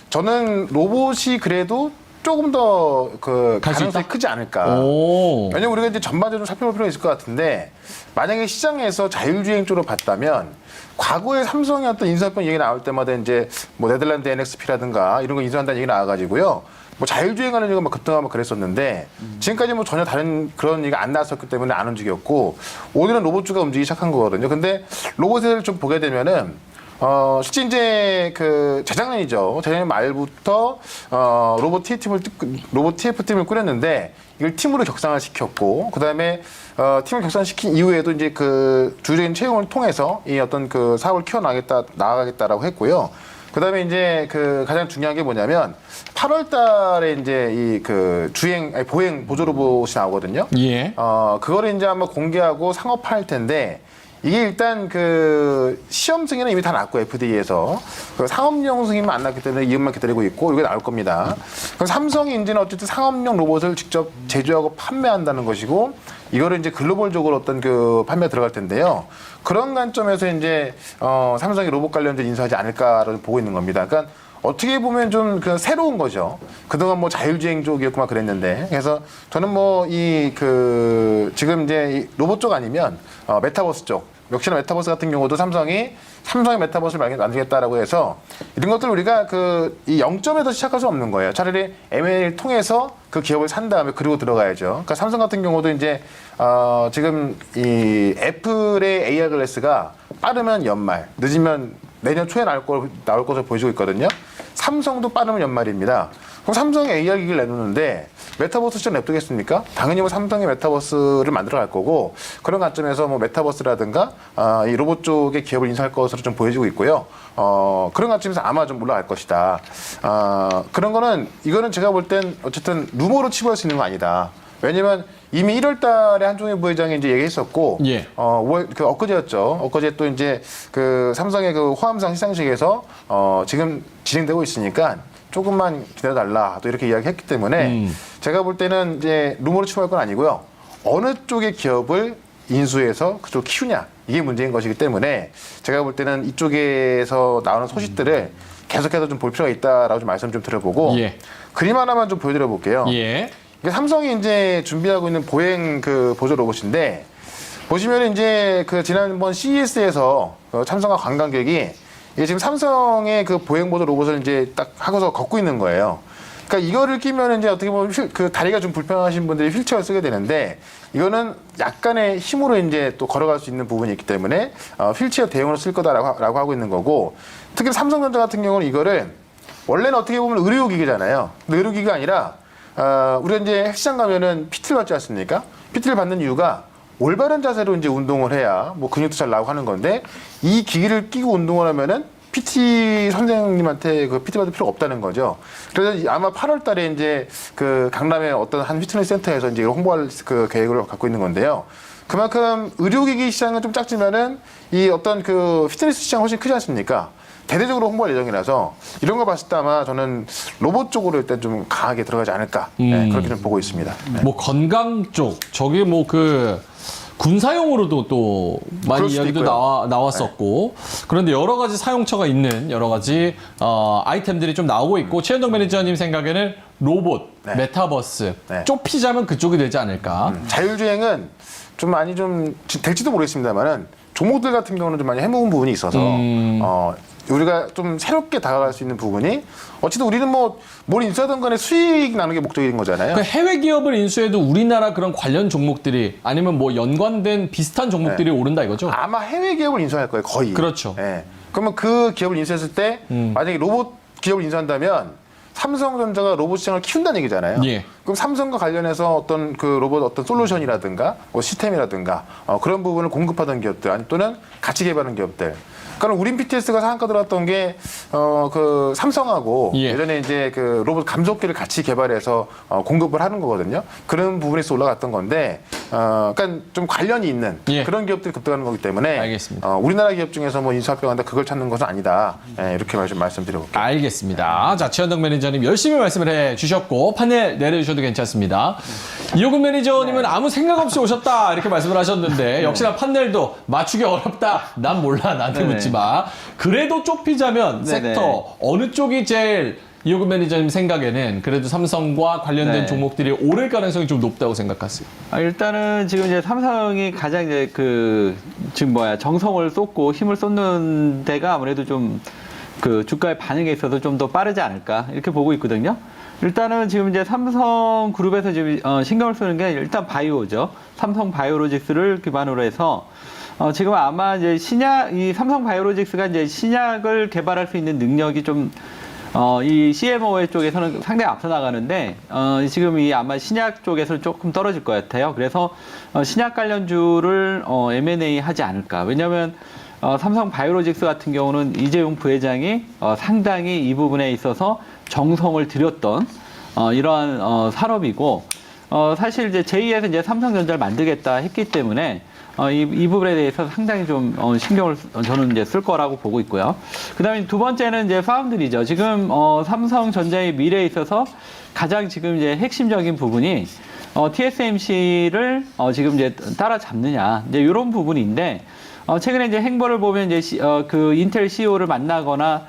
저는 로봇이 그래도 조금 더 그 갈수 가능성이 있다? 크지 않을까. 오. 왜냐면 우리가 이제 전반적으로 살펴볼 필요가 있을 것 같은데 만약에 시장에서 자율주행 쪽으로 봤다면 과거에 삼성이 어떤 인수합병 얘기 나올 때마다 이제 뭐 네덜란드 NXP라든가 이런 거 인수한다는 얘기 나와가지고요. 뭐 자율주행하는 얘기가 막 급등하고 그랬었는데 지금까지 뭐 전혀 다른 그런 얘기가 안 나왔었기 때문에 안 움직였고 오늘은 로봇주가 움직이기 시작한 거거든요. 근데 로봇을 좀 보게 되면은 실제 이제 그 재작년이죠. 재작년 말부터 로봇 TF팀을 꾸렸는데 이걸 팀으로 격상을 시켰고 그다음에 팀을 격상시킨 이후에도 이제 그 주요적인 채용을 통해서 이 어떤 그 사업을 나아가겠다라고 했고요. 그다음에 이제 그 가장 중요한 게 뭐냐면 8월 달에 이제 이 그 보행 보조 로봇이 나오거든요. 예. 그거를 이제 한번 공개하고 상업화할 텐데 이게 일단 그 시험 승인은 이미 다 났고 FDA에서 그 상업용 승인만 안 났기 때문에 이것만 기다리고 있고 이게 나올 겁니다. 그럼 삼성이 이제는 어쨌든 상업용 로봇을 직접 제조하고 판매한다는 것이고 이거를 이제 글로벌적으로 어떤 그 판매 들어갈 텐데요. 그런 관점에서 이제 삼성이 로봇 관련된 인수하지 않을까를 보고 있는 겁니다. 그러니까 어떻게 보면 좀 그 새로운 거죠. 그동안 뭐 자율주행 쪽이었구만 그랬는데. 그래서 저는 뭐 지금 이제 이 로봇 쪽 아니면 메타버스 쪽. 역시나 메타버스 같은 경우도 삼성의 메타버스를 만들겠다라고 해서 이런 것들 우리가 이 0점에서 시작할 수 없는 거예요. 차라리 M&A를 통해서 그 기업을 산 다음에 그리고 들어가야죠. 그러니까 삼성 같은 경우도 이제 지금 이 애플의 AR 글래스가 빠르면 연말, 늦으면 내년 초에 나올 것으로 보여지고 있거든요. 삼성도 빠르면 연말입니다. 그럼 삼성이 AR 기기를 내놓는데 메타버스 시장 냅두겠습니까? 당연히 뭐 삼성의 메타버스를 만들어 갈 거고 그런 관점에서 뭐 메타버스라든가 이 로봇 쪽의 기업을 인수할 것으로 좀 보여지고 있고요. 그런 관점에서 아마 좀 올라갈 것이다. 그런 거는 이거는 제가 볼 땐 어쨌든 루머로 치부할 수 있는 거 아니다. 왜냐면 이미 1월 달에 한종희 부회장이 이제 얘기했었고, 예. 엊그제였죠. 엊그제 또 이제 그 삼성의 그 화암상 시상식에서 지금 진행되고 있으니까 조금만 기다려달라 또 이렇게 이야기했기 때문에 제가 볼 때는 이제 루머로 치부할 건 아니고요. 어느 쪽의 기업을 인수해서 그쪽 키우냐 이게 문제인 것이기 때문에 제가 볼 때는 이쪽에서 나오는 소식들을 계속해서 좀 볼 필요가 있다라고 좀 말씀 좀 드려보고 예. 그림 하나만 좀 보여드려 볼게요. 예. 이게 삼성이 이제 준비하고 있는 보행 그 보조 로봇인데 보시면 이제 그 지난번 CES에서 참석한 관광객이 이게 지금 삼성의 그 보행 보조 로봇을 이제 딱 하고서 걷고 있는 거예요. 그러니까 이거를 끼면 이제 어떻게 보면 그 다리가 좀 불편하신 분들이 휠체어를 쓰게 되는데 이거는 약간의 힘으로 이제 또 걸어갈 수 있는 부분이 있기 때문에 휠체어 대용으로 쓸 거다라고 하고 있는 거고 특히 삼성전자 같은 경우는 이거를 원래는 어떻게 보면 의료기기잖아요. 근데 의료기기가 아니라 우리가 이제 헬스장 가면은 PT를 받지 않습니까? PT를 받는 이유가 올바른 자세로 이제 운동을 해야 뭐 근육도 잘 나오고 하는 건데 이 기기를 끼고 운동을 하면은 PT 선생님한테 그 PT 받을 필요가 없다는 거죠. 그래서 아마 8월 달에 이제 그 강남의 어떤 한 피트니스 센터에서 이제 홍보할 그 계획을 갖고 있는 건데요. 그만큼 의료기기 시장은 좀 작지만은 이 어떤 그 피트니스 시장은 훨씬 크지 않습니까? 대대적으로 홍보할 예정이라서 이런 거 봤을 때 아마 저는 로봇 쪽으로 일단 좀 강하게 들어가지 않을까 네, 그렇게 좀 보고 있습니다. 네. 뭐 건강 쪽 저게 뭐 그 군사용으로도 또 많이 그럴 수도 이야기도 있고요. 나왔었고 그런데 여러 가지 사용처가 있는 여러 가지 아이템들이 좀 나오고 있고 최현동 매니저님 생각에는 로봇, 네. 메타버스 네. 좁히자면 그쪽이 되지 않을까? 자율주행은 좀 많이 좀 될지도 모르겠습니다만은 종목들 같은 경우는 좀 많이 해먹은 부분이 있어서 우리가 좀 새롭게 다가갈 수 있는 부분이 어쨌든 우리는 뭐 뭘 인수하던 간에 수익 나는 게 목적인 거잖아요. 그 해외 기업을 인수해도 우리나라 그런 관련 종목들이 아니면 뭐 연관된 비슷한 종목들이 오른다 이거죠? 아마 해외 기업을 인수할 거예요, 거의. 그렇죠. 예. 그러면 그 기업을 인수했을 때 만약에 로봇 기업을 인수한다면 삼성전자가 로봇 시장을 키운다는 얘기잖아요. 예. 그럼 삼성과 관련해서 어떤 그 로봇 어떤 솔루션이라든가 뭐 시스템이라든가 그런 부분을 공급하던 기업들 아니 또는 같이 개발하는 기업들. 그러니까 우린 PTS가 상한가 들어왔던 게 그 삼성하고 예. 예전에 이제 그 로봇 감속기를 같이 개발해서 공급을 하는 거거든요. 그런 부분에서 올라갔던 건데, 그러니까 좀 관련이 있는 예. 그런 기업들이 급등하는 거기 때문에 알겠습니다. 우리나라 기업 중에서 뭐 인수합병한다 그걸 찾는 것은 아니다. 예, 이렇게 말씀드려볼게요. 알겠습니다. 자, 최현덕 매니저님 열심히 말씀을 해주셨고 판넬 내려주셔도 괜찮습니다. 이호근 매니저님은 아무 생각 없이 오셨다 이렇게 말씀을 하셨는데 역시나 판넬도 맞추기 어렵다. 난 몰라 나한테 네네. 묻지 마. 그래도 좁히자면 네네. 섹터 어느 쪽이 제일 이호근 매니저님 생각에는 그래도 삼성과 관련된 네. 종목들이 오를 가능성이 좀 높다고 생각하세요? 일단은 지금 이제 삼성이 가장 이제 그 지금 정성을 쏟고 힘을 쏟는 데가 아무래도 좀 그 주가의 반응에 있어서 좀 더 빠르지 않을까 이렇게 보고 있거든요. 일단은 지금 이제 삼성 그룹에서 지금 신경을 쓰는 게 일단 바이오죠. 삼성 바이오로직스를 기반으로 해서 지금 아마 이제 이 삼성 바이오로직스가 이제 신약을 개발할 수 있는 능력이 좀 이 CMO 쪽에서는 상당히 앞서 나가는데 지금 이 아마 신약 쪽에서 조금 떨어질 것 같아요. 그래서 신약 관련주를 M&A 하지 않을까. 왜냐하면 삼성 바이오로직스 같은 경우는 이재용 부회장이 상당히 이 부분에 있어서 정성을 들였던 이러한 산업이고 사실 이제 제2에서 이제 삼성전자를 만들겠다 했기 때문에 이 부분에 대해서 상당히 좀 신경을 저는 이제 쓸 거라고 보고 있고요. 그다음에 두 번째는 이제 파운드리죠. 지금 삼성전자의 미래에 있어서 가장 지금 이제 핵심적인 부분이 TSMC를 지금 이제 따라잡느냐 이제 이런 부분인데 최근에 이제 행보를 보면 이제 그 인텔 CEO를 만나거나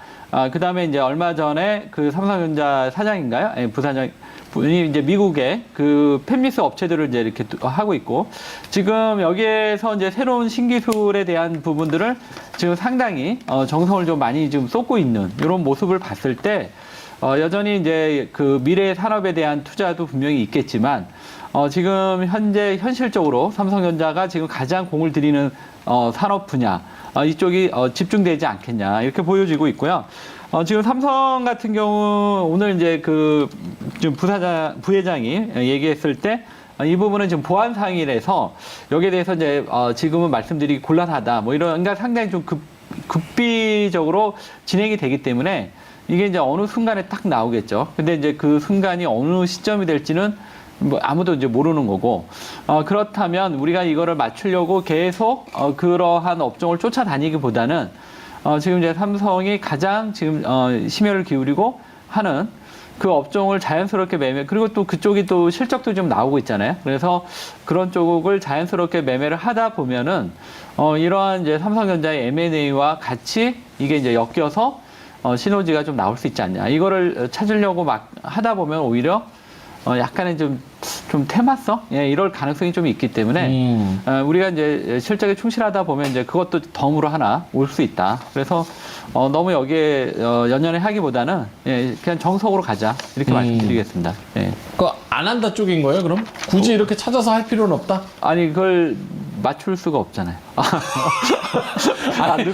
그다음에 이제 얼마 전에 그 삼성전자 사장인가요? 예, 부사장 분이 이제 미국의 그 팹리스 업체들을 이제 이렇게 하고 있고 지금 여기에서 이제 새로운 신기술에 대한 부분들을 지금 상당히 정성을 좀 많이 지금 쏟고 있는 이런 모습을 봤을 때 여전히 이제 그 미래 산업에 대한 투자도 분명히 있겠지만 지금 현재 현실적으로 삼성전자가 지금 가장 공을 들이는 산업 분야 이쪽이 집중되지 않겠냐 이렇게 보여지고 있고요. 지금 삼성 같은 경우 오늘 이제 좀 부회장이 얘기했을 때 이 부분은 지금 보안 사항이라서 여기에 대해서 이제 지금은 말씀드리기 곤란하다. 뭐 이런 그러니까 상당히 좀 급비적으로 진행이 되기 때문에 이게 이제 어느 순간에 딱 나오겠죠. 근데 이제 그 순간이 어느 시점이 될지는 뭐 아무도 이제 모르는 거고 그렇다면 우리가 이거를 맞추려고 계속 그러한 업종을 쫓아다니기보다는 지금 이제 삼성이 가장 지금 심혈을 기울이고 하는 그 업종을 자연스럽게 매매 그리고 또 그쪽이 또 실적도 좀 나오고 있잖아요. 그래서 그런 쪽을 자연스럽게 매매를 하다 보면은 이러한 이제 삼성전자의 M&A와 같이 이게 이제 엮여서 시너지가 좀 나올 수 있지 않냐. 이거를 찾으려고 막 하다 보면 오히려 약간의 좀 테마성? 예, 이럴 가능성이 좀 있기 때문에 우리가 이제 실적에 충실하다 보면 이제 그것도 덤으로 하나 올 수 있다. 그래서 너무 여기에 연연해 하기보다는 예, 그냥 정석으로 가자 이렇게 말씀드리겠습니다. 예. 그거 안 한다 쪽인 거예요, 그럼? 굳이 이렇게 찾아서 할 필요는 없다? 아니 그걸 맞출 수가 없잖아요. 아니,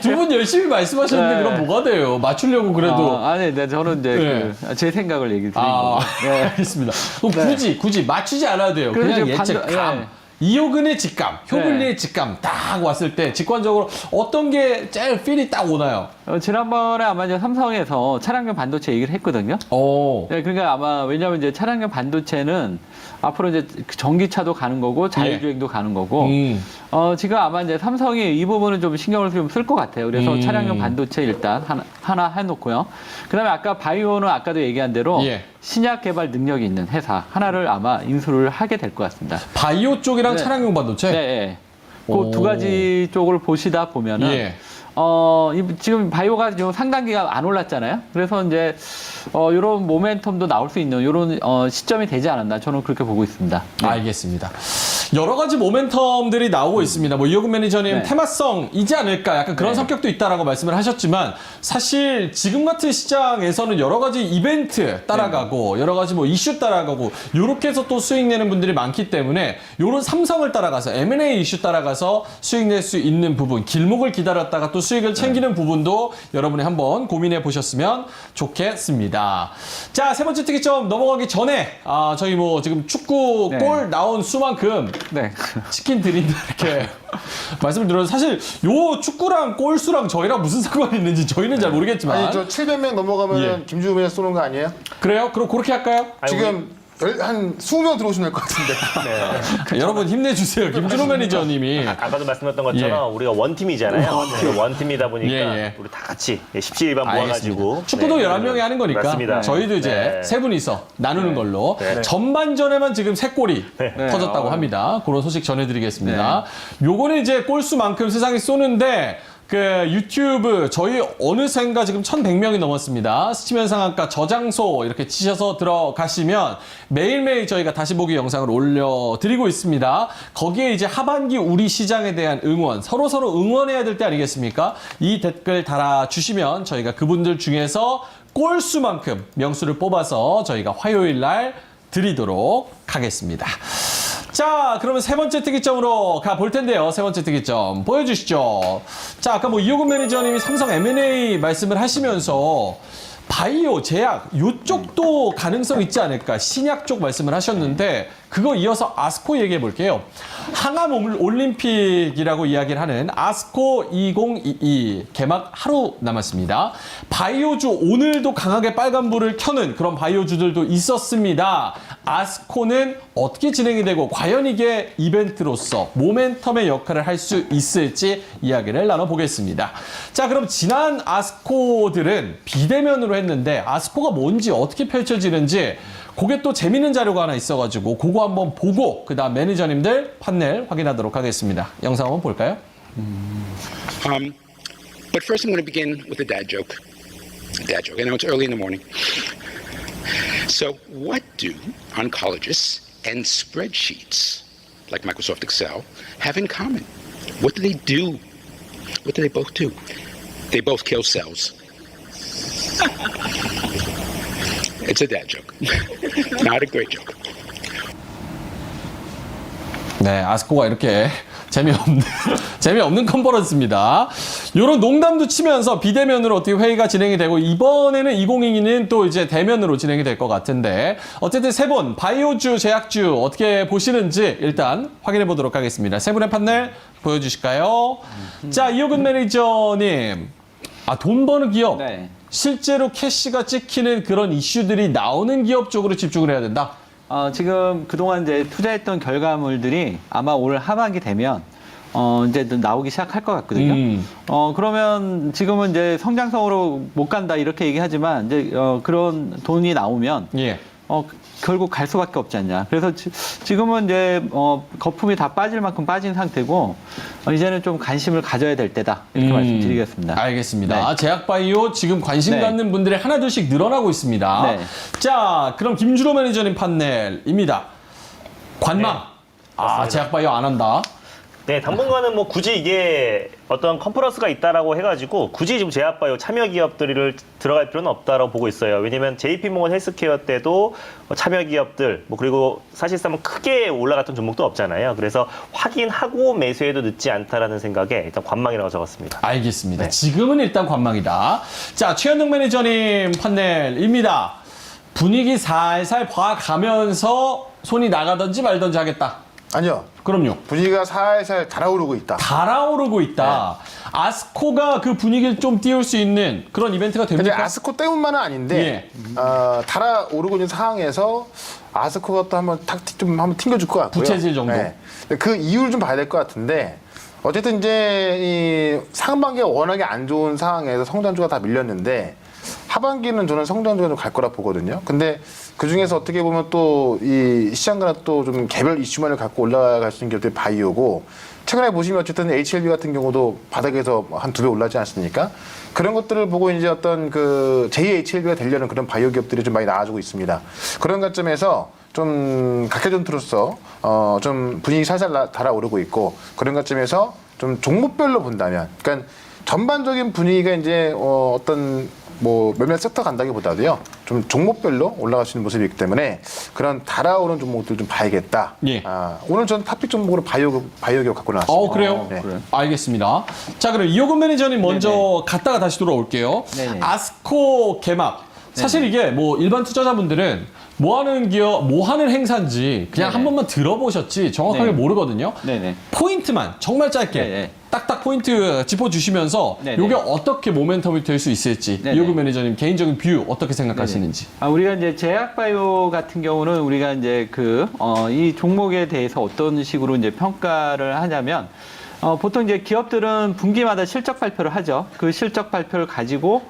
두 분 열심히 말씀하셨는데 네. 그럼 뭐가 돼요? 맞추려고 그래도. 아니, 네, 저는 이제 네. 제 생각을 얘기 드린 거고. 네. 알겠습니다. 그럼 굳이 맞추지 않아도 돼요. 그래서 그냥 이제 예측감. 예. 이호근의 직감, 효블리의 네. 직감 딱 왔을 때 직관적으로 어떤 게 제일 필이 딱 오나요? 지난번에 아마 이제 삼성에서 차량용 반도체 얘기를 했거든요. 오. 네, 그러니까 아마 왜냐하면 이제 차량용 반도체는 앞으로 이제 전기차도 가는 거고 자율주행도 가는 거고 지금 아마 이제 삼성이 이 부분은 좀 신경을 좀 쓸 것 같아요. 그래서 차량용 반도체 일단 하나 해놓고요. 그다음에 아까 바이오는 아까도 얘기한 대로 예. 신약 개발 능력이 있는 회사 하나를 아마 인수를 하게 될 것 같습니다. 바이오 쪽이랑 네. 차량용 반도체? 네, 오. 그 두 가지 쪽을 보시다 보면은 예. 지금 바이오가 지금 상단기가 안 올랐잖아요. 그래서 이제 이런 모멘텀도 나올 수 있는 이런 시점이 되지 않았나 저는 그렇게 보고 있습니다. 네. 알겠습니다. 여러 가지 모멘텀들이 나오고 있습니다. 뭐 이호근 매니저님 네. 테마성이지 않을까 약간 그런 네. 성격도 있다라고 말씀을 하셨지만 사실 지금 같은 시장에서는 여러 가지 이벤트 따라가고 여러 가지 뭐 이슈 따라가고 요렇게 해서 또 수익 내는 분들이 많기 때문에 요런 삼성을 따라가서 M&A 이슈 따라가서 수익 낼 수 있는 부분 길목을 기다렸다가 또 수익을 챙기는 부분도 여러분이 한번 고민해 보셨으면 좋겠습니다. 자, 세 번째 특이점 넘어가기 전에 저희 뭐 지금 축구 네. 골 나온 수만큼 네. 치킨 드린다 이렇게 말씀을 드려서 사실 요 축구랑 골수랑 저희랑 무슨 상관이 있는지 저희는 잘 모르겠지만 아니 저 700명 넘어가면 예. 김주호에 쏘는 거 아니에요? 그래요? 그럼 그렇게 할까요? 지금 한 20명 들어오시면 될 것 같은데. 여러분 힘내주세요. 김준호 매니저님이 아까도 말씀드렸던 것처럼 우리가 원팀이잖아요. 원팀이다 보니까 예. 우리 다 같이 17일반 모아가지고 축구도 네, 11명이 하는 거니까 맞습니다. 저희도 이제 네. 세 분이서 나누는 걸로 네. 전반전에만 지금 3골이 네. 터졌다고 합니다. 그런 소식 전해드리겠습니다. 요거는 이제 골수만큼 세상이 쏘는데 그 유튜브 저희 어느샌가 지금 1,100명이 넘었습니다. 스치면 상한가 저장소 이렇게 치셔서 들어가시면 매일매일 저희가 다시 보기 영상을 올려드리고 있습니다. 거기에 이제 하반기 우리 시장에 대한 응원, 서로서로 응원해야 될 때 아니겠습니까? 이 댓글 달아주시면 저희가 그분들 중에서 골수만큼 명수를 뽑아서 저희가 화요일 날 드리도록 하겠습니다. 자, 그러면 세 번째 특이점으로 가볼 텐데요. 세 번째 특이점 보여주시죠. 자, 아까 뭐 이호근 매니저님이 삼성 M&A 말씀을 하시면서 바이오, 제약 요쪽도 가능성 있지 않을까 신약 쪽 말씀을 하셨는데 그거 이어서 아스코 얘기해 볼게요. 항암 올림픽이라고 이야기를 하는 아스코 2022 개막 하루 남았습니다. 바이오주 오늘도 강하게 빨간불을 켜는 그런 바이오주들도 있었습니다. 아스코는 어떻게 진행이 되고 과연 이게 이벤트로서 모멘텀의 역할을 할 수 있을지 이야기를 나눠보겠습니다. 자, 그럼 지난 아스코들은 비대면으로 했는데 아스코가 뭔지 어떻게 펼쳐지는지 그게 또 재밌는 자료가 하나 있어가지고 그거 한번 보고 그 다음 매니저님들 판넬 확인하도록 하겠습니다. 영상 한번 볼까요? But first, I'm going to begin with a dad joke. A dad joke. I know it's early in the morning. So, what do oncologists and spreadsheets, like Microsoft Excel, have in common? What do they do? What do they both do? They both kill cells. It's a dad joke. Not a great joke. 네, 아스코가 이렇게 재미없는 컨퍼런스입니다. 이런 농담도 치면서 비대면으로 어떻게 회의가 진행이 되고 이번에는 2022는 또 이제 대면으로 진행이 될 것 같은데 어쨌든 세 분 바이오주, 제약주 어떻게 보시는지 일단 확인해 보도록 하겠습니다. 세 분의 판넬 보여주실까요? 자, 이호근 매니저님, 돈 버는 기업. 네. 실제로 캐시가 찍히는 그런 이슈들이 나오는 기업 쪽으로 집중을 해야 된다. 지금 그동안 이제 투자했던 결과물들이 아마 올 하반기 되면 이제 나오기 시작할 것 같거든요. 그러면 지금은 이제 성장성으로 못 간다 이렇게 얘기하지만 이제 그런 돈이 나오면 예. 결국 갈 수밖에 없지 않냐. 그래서 지금은 이제 거품이 다 빠질 만큼 빠진 상태고 이제는 좀 관심을 가져야 될 때다 이렇게 말씀드리겠습니다. 알겠습니다. 네. 제약바이오 지금 관심 네. 갖는 분들이 하나둘씩 늘어나고 있습니다. 네. 자, 그럼 김주로 매니저님 판넬입니다. 관망. 제약바이오 안 한다. 네, 당분간은 뭐 굳이 이게 어떤 컨퍼런스가 있다라고 해가지고 굳이 지금 제약바이오 참여 기업들을 들어갈 필요는 없다라고 보고 있어요. 왜냐면 JP모건 헬스케어 때도 참여 기업들, 그리고 사실상 크게 올라갔던 종목도 없잖아요. 그래서 확인하고 매수해도 늦지 않다라는 생각에 일단 관망이라고 적었습니다. 알겠습니다. 네. 지금은 일단 관망이다. 자, 최현동 매니저님 판넬입니다. 분위기 살살 봐가면서 손이 나가든지 말든지 하겠다. 아니요. 그럼요. 분위기가 살살 달아오르고 있다. 달아오르고 있다. 아스코가 그 분위기를 좀 띄울 수 있는 그런 이벤트가 근데 됩니까? 아스코 때문만은 아닌데 예. 달아오르고 있는 상황에서 아스코가 또 한번 한번 튕겨줄 것 같고요. 부채질 정도? 네. 그 이유를 좀 봐야 될 것 같은데 어쨌든 이제 이 상반기가 워낙에 안 좋은 상황에서 성장주가 다 밀렸는데 하반기는 저는 성장주가 좀 갈 거라 보거든요. 근데 그 중에서 어떻게 보면 또 이 시장과는 또 좀 개별 이슈만을 갖고 올라갈 수 있는 기업들이 바이오고 최근에 보시면 어쨌든 HLB 같은 경우도 바닥에서 한 2배 올라지 않습니까? 그런 것들을 보고 이제 어떤 그 제2HLB가 되려는 그런 바이오 기업들이 좀 많이 나와주고 있습니다. 그런 관점에서 좀 각해전투로서 좀 분위기 살살 달아오르고 있고 그런 관점에서 좀 종목별로 본다면, 그러니까 전반적인 분위기가 이제 어떤 뭐 몇몇 섹터 간다기보다도요 좀 종목별로 올라갈 수 있는 모습이 있기 때문에 그런 달아오르는 종목들 좀 봐야겠다. 예. 오늘 저는 탑픽 종목으로 바이오 기업 갖고 나왔습니다. 그래요? 네. 그래요? 알겠습니다. 자, 그럼 이호근 매니저님 먼저 네네. 갔다가 다시 돌아올게요. 네네. 아스코 개막. 사실 이게 뭐 일반 투자자분들은 뭐 하는 기업, 뭐 하는 행사인지 그냥 네네. 한 번만 들어보셨지 정확하게 네. 모르거든요. 네네. 포인트만 정말 짧게 네네. 딱딱 포인트 짚어주시면서 네네. 이게 어떻게 모멘텀이 될 수 있을지 네네. 이호근 매니저님 개인적인 뷰 어떻게 생각하시는지. 우리가 이제 제약바이오 같은 경우는 우리가 이제 이 종목에 대해서 어떤 식으로 이제 평가를 하냐면 보통 이제 기업들은 분기마다 실적 발표를 하죠. 그 실적 발표를 가지고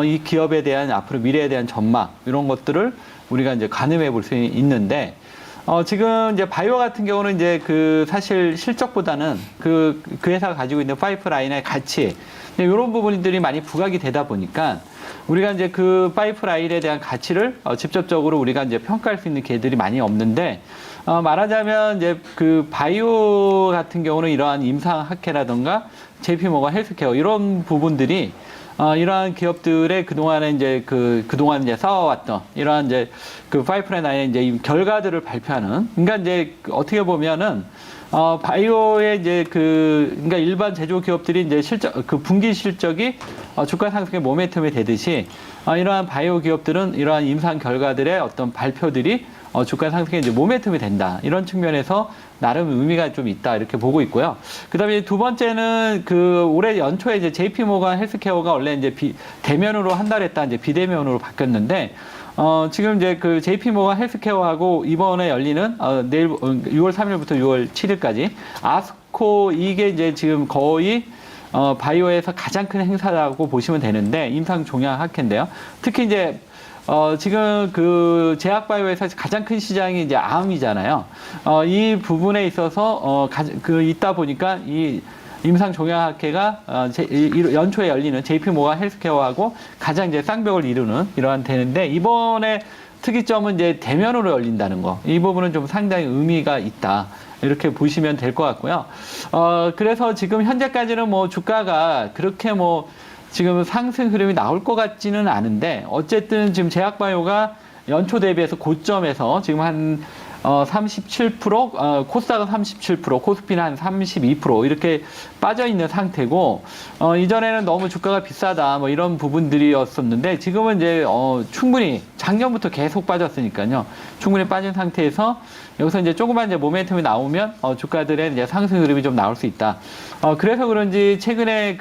이 기업에 대한 앞으로 미래에 대한 전망 이런 것들을 우리가 이제 가늠해 볼 수 있는데 지금 이제 바이오 같은 경우는 이제 사실 실적보다는 그 회사가 가지고 있는 파이프라인의 가치 이런 부분들이 많이 부각이 되다 보니까 우리가 이제 그 파이프라인에 대한 가치를 직접적으로 우리가 이제 평가할 수 있는 기회들이 많이 없는데 말하자면 이제 그 바이오 같은 경우는 이러한 임상학회라든가 JP모건 헬스케어 이런 부분들이 이러한 기업들의 그동안에 이제 그동안 이제 쌓아왔던 이러한 이제 그 파이프라인의 이제 이 결과들을 발표하는, 그러니까 이제 어떻게 보면은 바이오의 이제 그러니까 일반 제조 기업들이 이제 분기 실적이 주가 상승의 모멘텀이 되듯이 이러한 바이오 기업들은 이러한 임상 결과들의 어떤 발표들이 주가 상승의 이제 모멘텀이 된다. 이런 측면에서 나름 의미가 좀 있다. 이렇게 보고 있고요. 그 다음에 두 번째는 올해 연초에 이제 JP모건 헬스케어가 원래 이제 대면으로 한달 했다 이제 비대면으로 바뀌었는데, 지금 이제 JP모건 헬스케어하고 이번에 열리는, 내일, 6월 3일부터 6월 7일까지 아스코 이게 이제 지금 거의 바이오에서 가장 큰 행사라고 보시면 되는데, 임상 종양 학회인데요. 특히 이제 지금 제약바이오에서 가장 큰 시장이 이제 암이잖아요. 이 부분에 있어서 있다 보니까 이 임상종양학회가 연초에 열리는 JP모건 헬스케어하고 가장 이제 쌍벽을 이루는 이러한 되는데, 이번에 특이점은 이제 대면으로 열린다는 거. 이 부분은 좀 상당히 의미가 있다. 이렇게 보시면 될 것 같고요. 그래서 지금 현재까지는 뭐 주가가 그렇게 지금 상승 흐름이 나올 것 같지는 않은데, 어쨌든 지금 제약바이오가 연초 대비해서 고점에서 지금 한 37%, 코스닥은 37%, 코스피는 한 32% 이렇게 빠져 있는 상태고, 이전에는 너무 주가가 비싸다 뭐 이런 부분들이었었는데 지금은 이제 충분히 작년부터 계속 빠졌으니까요. 충분히 빠진 상태에서 여기서 이제 조그만 이제 모멘텀이 나오면 주가들의 이제 상승 흐름이 좀 나올 수 있다. 그래서 그런지 최근에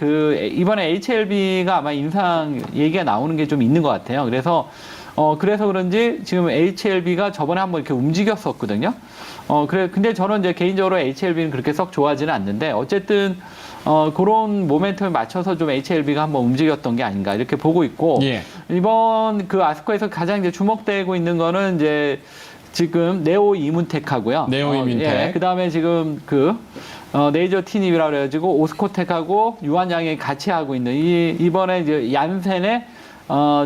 이번에 HLB가 아마 인상 얘기가 나오는 게 좀 있는 것 같아요. 그래서 그런지 지금 HLB가 저번에 한번 이렇게 움직였었거든요. 근데 저는 이제 개인적으로 HLB는 그렇게 썩 좋아하지는 않는데 어쨌든 그런 모멘텀에 맞춰서 좀 HLB가 한번 움직였던 게 아닌가 이렇게 보고 있고, 예. 이번 아스코에서 가장 이제 주목되고 있는 거는 이제 지금 네오 이문텍하고요. 네오 이문텍. 예, 그다음에 지금 네이저 티닙이라고 그래가지고 오스코텍하고 유한양이 같이 하고 있는 이번에 이제 얀센의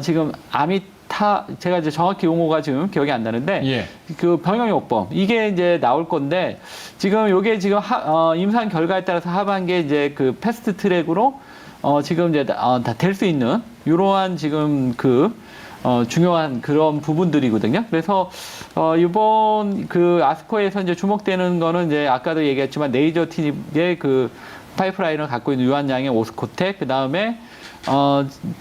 지금 제가 이제 정확히 용어가 지금 기억이 안 나는데, 예. 그 병역요법 이게 이제 나올 건데, 지금 요게 지금 임상 결과에 따라서 하반기에 이제 그 패스트 트랙으로 지금 이제 다 될 수 있는 이러한 지금 중요한 그런 부분들이거든요. 그래서 이번 아스코에서 이제 주목되는 거는 이제 아까도 얘기했지만 네이저 티닙의 파이프라인을 갖고 있는 유한양의 오스코텍, 그 다음에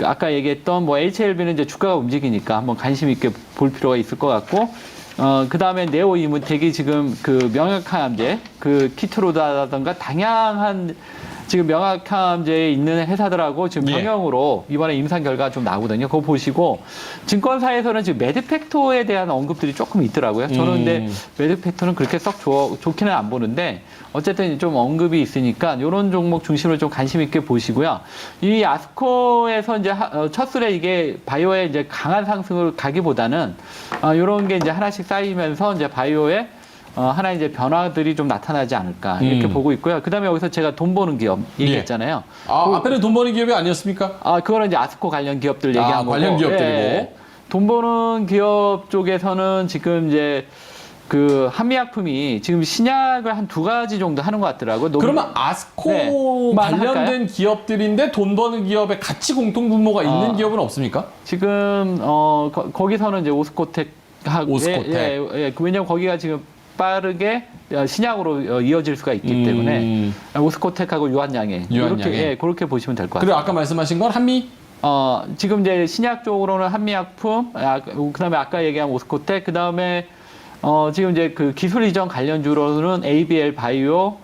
아까 얘기했던 뭐 HLB는 이제 주가가 움직이니까 한번 관심 있게 볼 필요가 있을 것 같고, 그 다음에 네오 이문텍이 지금 명약항암제, 키트로다라든가 다양한 지금 명확함제에 있는 회사들하고 지금 예. 병영으로 이번에 임상 결과가 좀 나오거든요. 그거 보시고, 증권사에서는 지금 매드팩토에 대한 언급들이 조금 있더라고요. 저는 근데 매드팩토는 그렇게 썩 좋기는 안 보는데 어쨌든 좀 언급이 있으니까 이런 종목 중심으로 좀 관심 있게 보시고요. 이 아스코에서 이제 첫 술에 이게 바이오에 이제 강한 상승을 가기보다는 이런 게 이제 하나씩 쌓이면서 이제 바이오에 하나 이제 변화들이 좀 나타나지 않을까 이렇게 보고 있고요. 그다음에 여기서 제가 돈 버는 기업 얘기했잖아요. 앞에는 돈 버는 기업이 아니었습니까? 그거는 이제 아스코 관련 기업들 얘기한 거고. 관련 기업들이고. 예. 돈 버는 기업 쪽에서는 지금 이제 한미약품이 지금 신약을 한 2가지 정도 하는 것 같더라고요. 그러면 아스코 네. 관련된 할까요? 기업들인데 돈 버는 기업에 같이 공통 분모가 있는 기업은 없습니까? 지금 거기서는 이제 오스코텍하고 오스코텍. 왜냐면 거기가 지금 빠르게 신약으로 이어질 수가 있기 때문에 오스코텍하고 유한양에 그렇게 보시면 될 것 같아요. 그리고 아까 말씀하신 건 한미? 지금 이제 신약 쪽으로는 한미약품, 그다음에 아까 얘기한 오스코텍, 그다음에 지금 이제 기술 이전 관련주로는 ABL 바이오,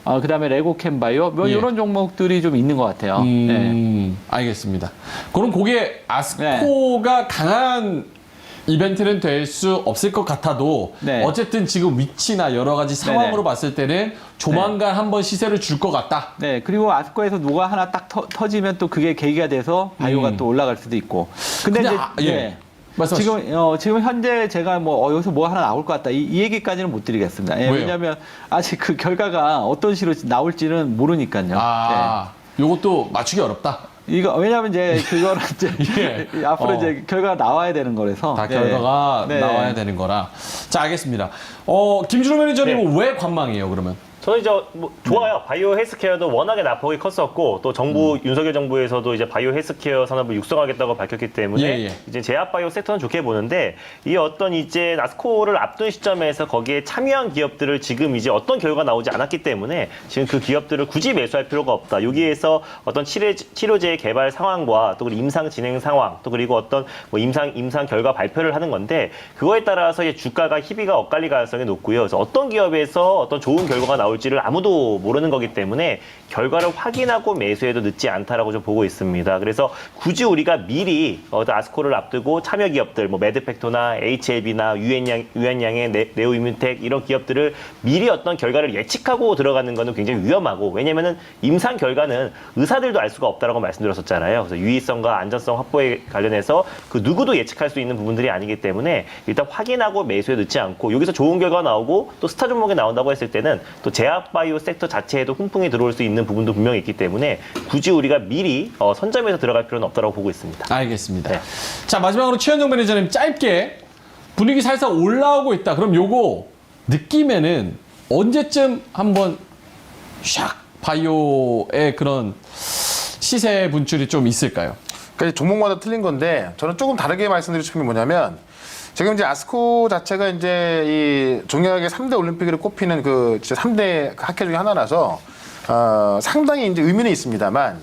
그다음에 레고캠 바이오, 뭐 예. 이런 종목들이 좀 있는 것 같아요. 네. 알겠습니다. 그럼 그게 아스코가 강한 이벤트는 될 수 없을 것 같아도 네. 어쨌든 지금 위치나 여러 가지 상황으로 네네. 봤을 때는 조만간 한번 시세를 줄 것 같다. 네, 그리고 아스코에서 누가 하나 딱 터지면 또 그게 계기가 돼서 바이오가 또 올라갈 수도 있고. 근데 이제 말씀하시죠. 지금 현재 제가 여기서 뭐 하나 나올 것 같다 이 얘기까지는 못 드리겠습니다. 왜요? 왜냐하면 아직 결과가 어떤 식으로 나올지는 모르니까요. 요것도 맞추기 어렵다. 왜냐하면 이제 그거는 이제 앞으로 이제 결과가 나와야 되는 거라서. 다 결과가 나와야 되는 거라. 자, 알겠습니다. 김준호 매니저님은 왜 관망이에요, 그러면? 저는 이제 좋아요. 바이오 헬스케어도 워낙에 낙폭이 컸었고 또 윤석열 정부에서도 이제 바이오 헬스케어 산업을 육성하겠다고 밝혔기 때문에 이제 제약바이오 섹터는 좋게 보는데, 이 이제 아스코를 앞둔 시점에서 거기에 참여한 기업들을 지금 이제 어떤 결과가 나오지 않았기 때문에 지금 그 기업들을 굳이 매수할 필요가 없다. 여기에서 어떤 치료제 개발 상황과 또 임상 진행 상황, 또 그리고 어떤 임상 결과 발표를 하는 건데, 그거에 따라서 이제 주가가 희비가 엇갈릴 가능성이 높고요. 그래서 어떤 기업에서 어떤 좋은 결과가 나올지를 아무도 모르는 거기 때문에 결과를 확인하고 매수해도 늦지 않다라고 좀 보고 있습니다. 그래서 굳이 우리가 미리 아스코를 앞두고 참여 기업들, 매드팩토나 HLB나 유한양의 네오이문텍 이런 기업들을 미리 어떤 결과를 예측하고 들어가는 거는 굉장히 위험하고, 왜냐면은 임상 결과는 의사들도 알 수가 없다라고 말씀드렸었잖아요. 그래서 유의성과 안전성 확보에 관련해서 누구도 예측할 수 있는 부분들이 아니기 때문에 일단 확인하고 매수해 늦지 않고, 여기서 좋은 결과가 나오고 또 스타 종목이 나온다고 했을 때는 또 제약바이오 섹터 자체에도 훈풍이 들어올 수 있는 부분도 분명히 있기 때문에 굳이 우리가 미리 선점해서 들어갈 필요는 없다고 보고 있습니다. 알겠습니다. 네. 자, 마지막으로 최현정 매니저님 짧게 분위기 살살 올라오고 있다. 그럼 요거 느낌에는 언제쯤 한번 샥 바이오의 그런 시세 분출이 좀 있을까요? 그러니까 종목마다 틀린 건데, 저는 조금 다르게 말씀드리고 싶은 게 뭐냐면, 지금 이제 아스코 자체가 이제 이 종약의 3대 올림픽으로 꼽히는 그 진짜 3대 학회 중에 하나라서 상당히 이제 의미는 있습니다만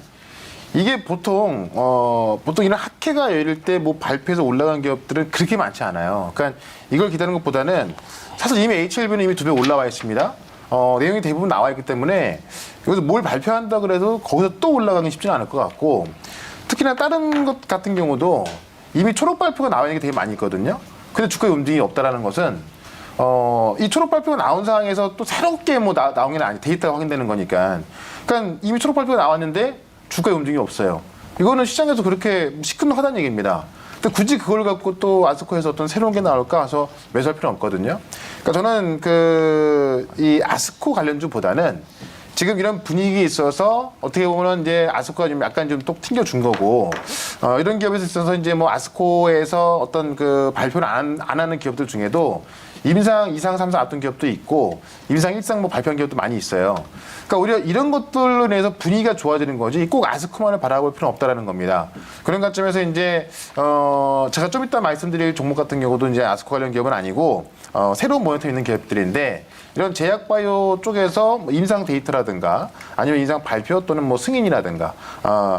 이게 보통 이런 학회가 열릴 때 뭐 발표해서 올라간 기업들은 그렇게 많지 않아요. 그러니까 이걸 기다리는 것보다는 사실 이미 HLB는 이미 2배 올라와 있습니다. 내용이 대부분 나와 있기 때문에 여기서 뭘 발표한다 그래도 거기서 또 올라가기 쉽지는 않을 것 같고 특히나 다른 것 같은 경우도 이미 초록 발표가 나와 있는 게 되게 많이 있거든요. 근데 주가의 움직임이 없다라는 것은 이 초록 발표가 나온 상황에서 또 새롭게 뭐 나온 게 아니 데이터가 확인되는 거니까. 그러니까 이미 초록 발표가 나왔는데 주가의 움직임이 없어요. 이거는 시장에서 그렇게 시큰둥하다는 얘기입니다. 근데 굳이 그걸 갖고 또 아스코에서 어떤 새로운 게 나올까 해서 매수할 필요는 없거든요. 그러니까 저는 이 아스코 관련주보다는 지금 이런 분위기에 있어서 어떻게 보면 이제 아스코가 좀 약간 좀 또 튕겨준 거고 이런 기업에 있어서 이제 뭐 아스코에서 어떤 그 발표를 안 하는 기업들 중에도 임상 2상, 3상 앞둔 기업도 있고 임상 1상 뭐 발표한 기업도 많이 있어요. 그러니까 오히려 이런 것들로 인해서 분위기가 좋아지는 거지 꼭 아스코만을 바라볼 필요는 없다라는 겁니다. 그런 관점에서 이제 제가 좀 이따 말씀드릴 종목 같은 경우도 이제 아스코 관련 기업은 아니고 새로운 모니터에 있는 기업들인데 이런 제약바이오 쪽에서 뭐 임상 데이터라든가 아니면 임상 발표 또는 뭐 승인이라든가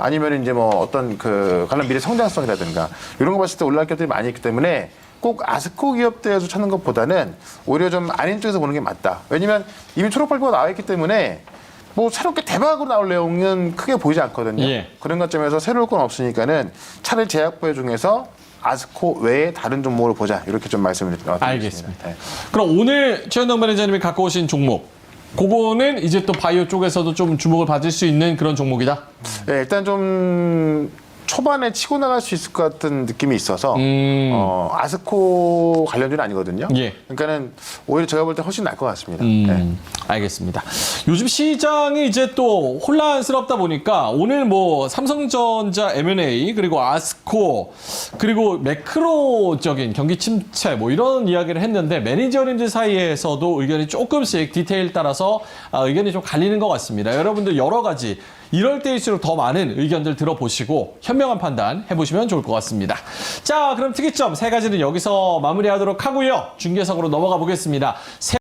아니면 이제 뭐 어떤 그 관련 미래 성장성이라든가 이런 거 봤을 때 올라갈 기업들이 많이 있기 때문에 꼭 아스코 기업들에서 찾는 것보다는 오히려 좀 아닌 쪽에서 보는 게 맞다. 왜냐면 이미 초록 발표가 나와 있기 때문에 뭐 새롭게 대박으로 나올 내용은 크게 보이지 않거든요. 예. 그런 관점에서 새로울 건 없으니까는 차라리 제약바이오 중에서 아스코 외에 다른 종목을 보자. 이렇게 좀 말씀을 드리겠습니다. 알겠습니다. 네. 그럼 오늘 최현동 매니저님이 갖고 오신 종목, 그거는 이제 또 바이오 쪽에서도 좀 주목을 받을 수 있는 그런 종목이다? 네, 일단 좀 초반에 치고 나갈 수 있을 것 같은 느낌이 있어서 아스코 관련주는 아니거든요. 예. 그러니까는 오히려 제가 볼 때 훨씬 나을 것 같습니다. 네. 알겠습니다. 요즘 시장이 이제 또 혼란스럽다 보니까 오늘 뭐 삼성전자 M&A 그리고 아스코 그리고 매크로적인 경기 침체 뭐 이런 이야기를 했는데 매니저님들 사이에서도 의견이 조금씩 디테일 따라서 의견이 좀 갈리는 것 같습니다. 여러분들 여러 가지 이럴 때일수록 더 많은 의견들 들어보시고 현명한 판단 해보시면 좋을 것 같습니다. 자, 그럼 특이점 3가지는 여기서 마무리하도록 하고요. 중계석으로 넘어가 보겠습니다.